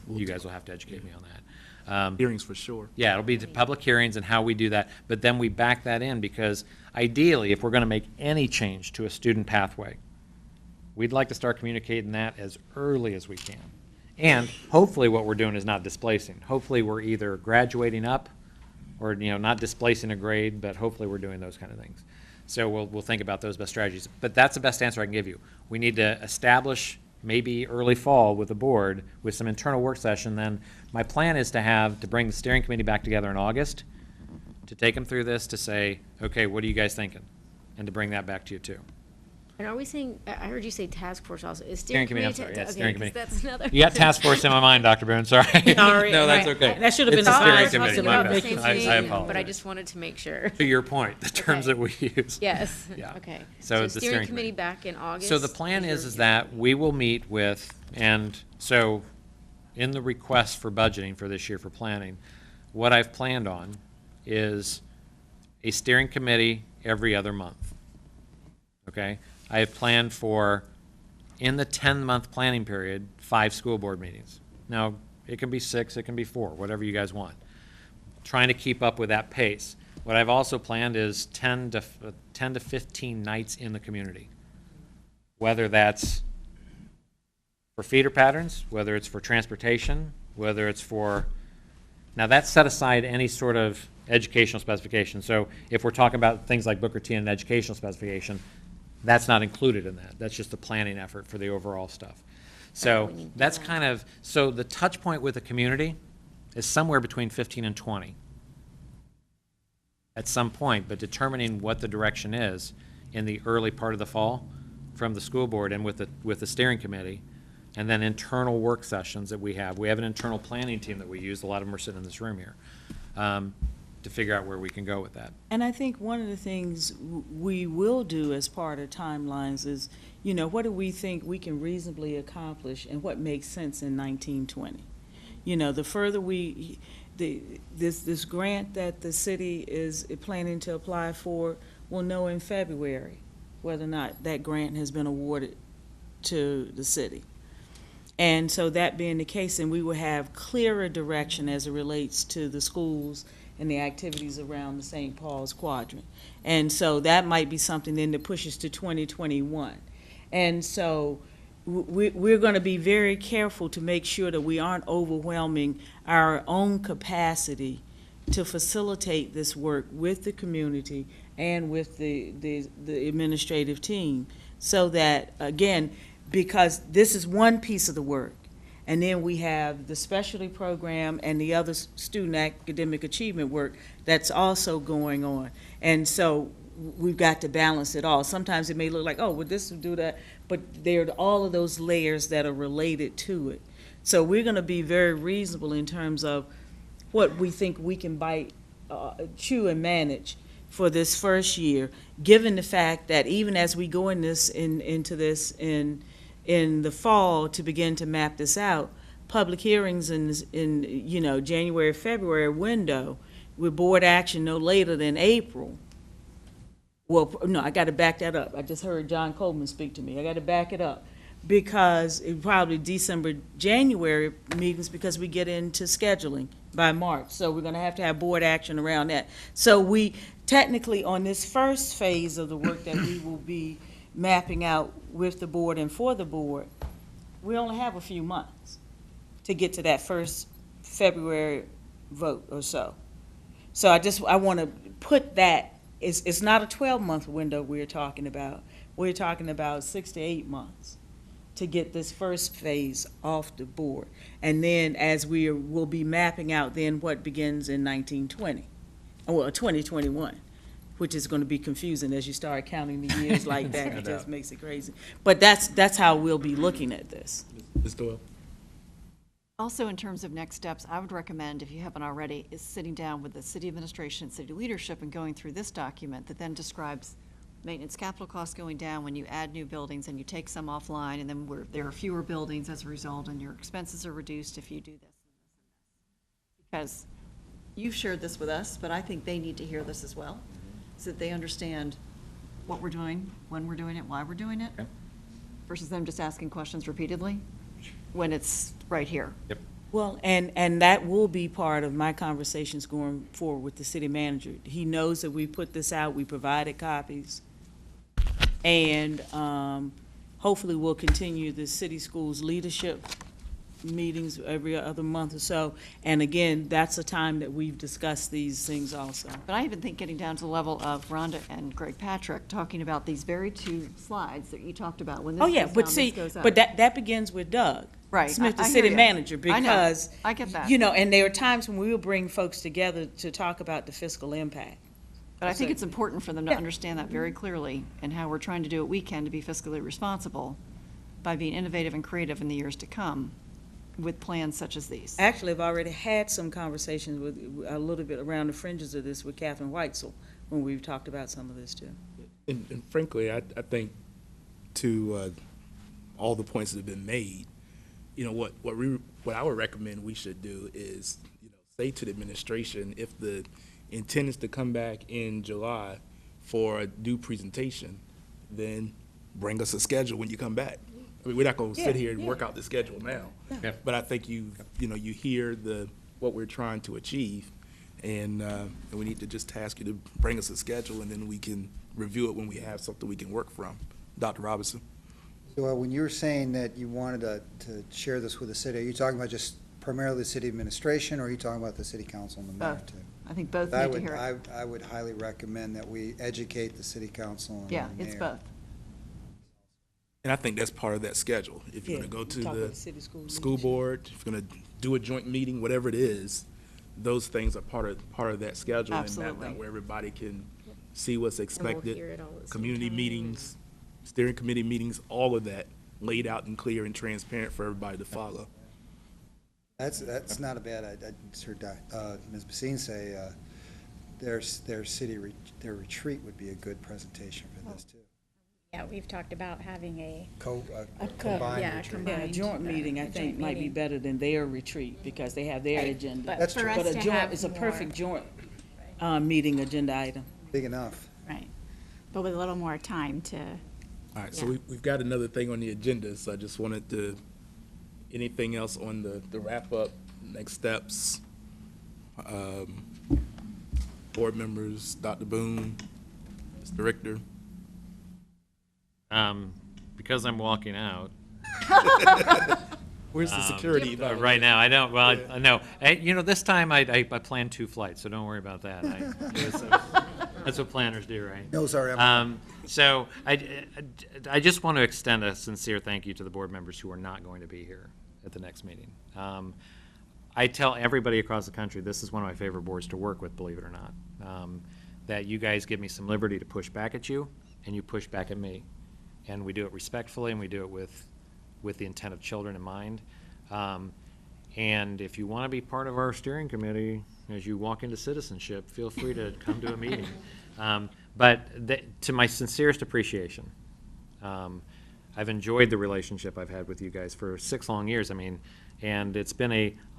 you guys will have to educate me on that. Hearings for sure. Yeah, it'll be the public hearings and how we do that, but then we back that in, because ideally, if we're going to make any change to a student pathway, we'd like to start communicating that as early as we can. And hopefully what we're doing is not displacing. Hopefully we're either graduating up or not displacing a grade, but hopefully we're doing those kind of things. So we'll think about those best strategies. But that's the best answer I can give you. We need to establish maybe early fall with the board with some internal work session. Then my plan is to bring the steering committee back together in August to take them through this, to say, okay, what are you guys thinking? And to bring that back to you too. And are we saying, I heard you say task force also, is Steering steering committee, I'm committee? sorry, yeah, Okay, steering 'cause committee. that's another. You got task force in my mind, Dr. Boone, sorry. Sorry. No, that's Right. okay. That should have been It's a steering surprise. committee, Talking my about the bad. same I thing, apologize. but I just wanted to make sure. To your point, the terms that we use. Yes, Yeah. okay. So So the steering steering committee committee. back in August? So the plan your- is that we will meet with, and so in the request for budgeting for this year for planning, what I've planned on is a steering committee every other month. Okay? I have planned for, in the 10-month planning period, 5 school board meetings. Now, it can be 6, it can be 4, whatever you guys want. Trying to keep up with that pace. What I've also planned is 10 to 15 nights in the community. Whether that's for feeder patterns, whether it's for transportation, whether it's for, now that's set aside any sort of educational specification. So if we're talking about things like Booker T and an educational specification, that's not included in that. That's just the planning effort for the overall stuff. So that's kind of, so the touch point with the community is somewhere between 15 and 20 at some point, but determining what the direction is in the early part of the fall from the school board and with the steering committee, and then internal work sessions that we have. We have an internal planning team that we use. A lot of them are sitting in this room here, to figure out where we can go with that. And I think one of the things we will do as part of timelines is, you know, what do we think we can reasonably accomplish and what makes sense in 1920? You know, the further this grant that the city is planning to apply for, we'll know in February whether or not that grant has been awarded to the city. And so that being the case, then we will have clearer direction as it relates to the schools and the activities around the St. Paul's quadrant. And so that might be something then that pushes to 2021. And so we're going to be very careful to make sure that we aren't overwhelming our own capacity to facilitate this work with the community and with the administrative team, so that, again, because this is one piece of the work, and then we have the specialty program and the other student academic achievement work that's also going on. And so we've got to balance it all. Sometimes it may look like, oh, well, this will do that, but there are all of those layers that are related to it. So we're going to be very reasonable in terms of what we think we can chew and manage for this first year, given the fact that even as we go into this in the fall to begin to map this out, public hearings in you know, January, February window, with board action no later than April. Well, no, I got to back that up. I just heard John Coleman speak to me. I got to back it up, because it probably December, January meetings, because we get into scheduling by March. So we're going to have board action around that. So we technically, on this first phase of the work that we will be mapping out with the board and for the board, we only have a few months to get to that first February vote or so. So I want to put that, it's not a 12-month window we're talking about. We're talking about 6 to 8 months to get this first phase off the board. And then as we'll be mapping out then what begins in 1920, well, 2021, which is going to be confusing as you start counting the years like that. It just makes it crazy. But that's how we'll be looking at this. Ms. Doyle? Also, in terms of next steps, I would recommend, if you haven't already, is sitting down with the city administration and city leadership and going through this document that then describes maintenance capital costs going down when you add new buildings and you take some offline, and then there are fewer buildings as a result, and your expenses are reduced if you do this and this and this. Because you've shared this with us, but I think they need to hear this as well, so that they understand what we're doing, when we're doing it, why we're doing it, versus them just asking questions repeatedly when it's right here. Yep. Well, and that will be part of my conversations going forward with the city manager. He knows that we put this out, we provided copies, and hopefully we'll continue the city schools leadership meetings every other month or so. And again, that's a time that we've discussed these things also. But I even think getting down to the level of Rhonda and Greg Patrick talking about these very two slides that you talked about when this goes down, But this see, goes up. but that begins with Doug. Right, Smith, the I hear city you. manager, I know. because. I get that. You know, and there are times when we will bring folks together to talk about the fiscal impact. But I think it's important for them to Yeah. understand that very clearly, and how we're trying to do what we can to be fiscally responsible by being innovative and creative in the years to come with plans such as these. Actually, I've already had some conversations with, a little bit around the fringes of this with Catherine Weitzel when we've talked about some of this too. And frankly, I think to all the points that have been made, you know, what I would recommend we should do is, you know, say to the administration, if the intent is to come back in July for a due presentation, then bring us a schedule when you come back. I mean, we're not gonna sit here and work out the schedule now. Yeah. But I think you hear what we're trying to achieve, and we need to just task you to bring us a schedule, and then we can review it when we have something we can work from. Dr. Robinson? So when you were saying that you wanted to share this with the city, are you talking about just primarily the city administration, or are you talking about the city council and the mayor Both. too? I think both I need to would, hear it. I would highly recommend that we educate the city council and the mayor. Yeah, it's both. And I think that's part of that schedule. If you're gonna go to talk the about city school school leadership. board, if you're gonna do a joint meeting, whatever it is, those things are part of that schedule. And Absolutely. that way everybody can see what's expected. hear it all at the same Community time. meetings, steering committee meetings, all of that laid out and clear and transparent for everybody to follow. That's not a bad idea. I heard Ms. Basine say their retreat would be a good presentation for this too. Yeah, we've talked about having a Combined yeah, retreat. combined. Yeah, a joint meeting, I a think, joint might be meeting. better than their retreat, because they have their Right, agenda. but That's for true. us But a to joint, have it's a more- perfect joint, meeting agenda item. Big enough. Right, but with a little more time to, All right, so Yeah. we've got another thing on the agenda, so I just wanted to, anything else on the wrap-up, next steps? Board members, Dr. Boone, Mr. Richter? Because I'm walking out, Where's the security? evaluation? right now, I don't, well, Yeah. no. This time I planned 2 flights, so don't worry about that. That's what planners do, right? Knows our So I just want to extend a sincere thank you to the board members who are not going to be here at the next meeting. I tell everybody across the country, this is one of my favorite boards to work with, believe it or not, that you guys give me some liberty to push back at you, and you push back at me. And we do it respectfully, and we do it with the intent of children in mind. And if you want to be part of our steering committee, as you walk into citizenship, feel free to come to a meeting. But to my sincerest appreciation, I've enjoyed the relationship I've had with you guys for 6 long years. I mean, and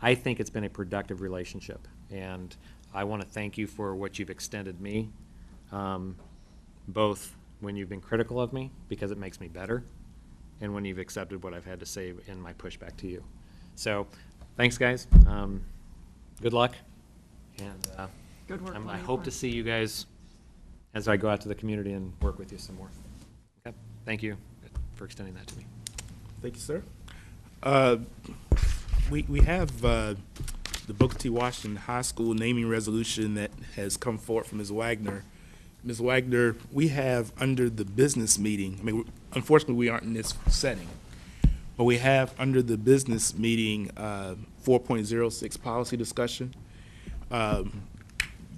I think it's been a productive relationship. And I want to thank you for what you've extended me, both when you've been critical of me, because it makes me better, and when you've accepted what I've had to say in my pushback to you. So, thanks, guys. Good luck. And Good work. I hope to see you guys as I go out to the community and work with you some more. Okay? Thank you for extending that to me. Thank you, sir. We have the Booker T. Washington High School naming resolution that has come forward from Ms. Wagner. Ms. Wagner, we have under the business meeting, I mean, unfortunately, we aren't in this setting, but we have under the business meeting 4.06 policy discussion.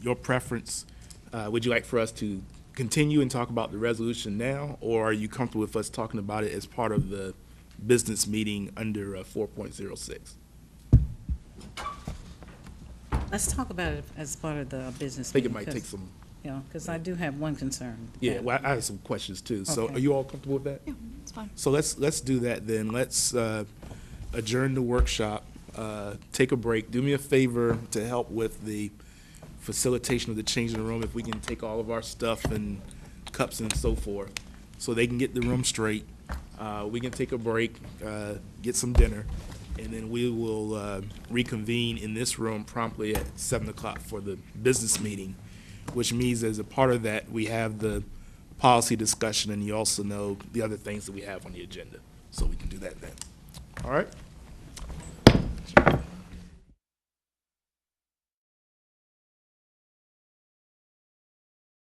Your preference, would you like for us to continue and talk about the resolution now, or are you comfortable with us talking about it as part of the business meeting under 4.06? Let's talk about it as part of the business I think it meeting, might take 'cause, some, you know, because I do have one concern. yeah, well, I have some questions too. So Okay. are you all comfortable with that? Yeah, it's fine. So let's do that then. Let's adjourn the workshop, take a break. Do me a favor to help with the facilitation of the change in the room, if we can take all of our stuff and cups and so forth, so they can get the room straight. We can take a break, get some dinner, and then we will reconvene in this room promptly at 7 o'clock for the business meeting, which means as a part of that, we have the policy discussion, and you also know the other things that we have on the agenda. So we can do that then. All right?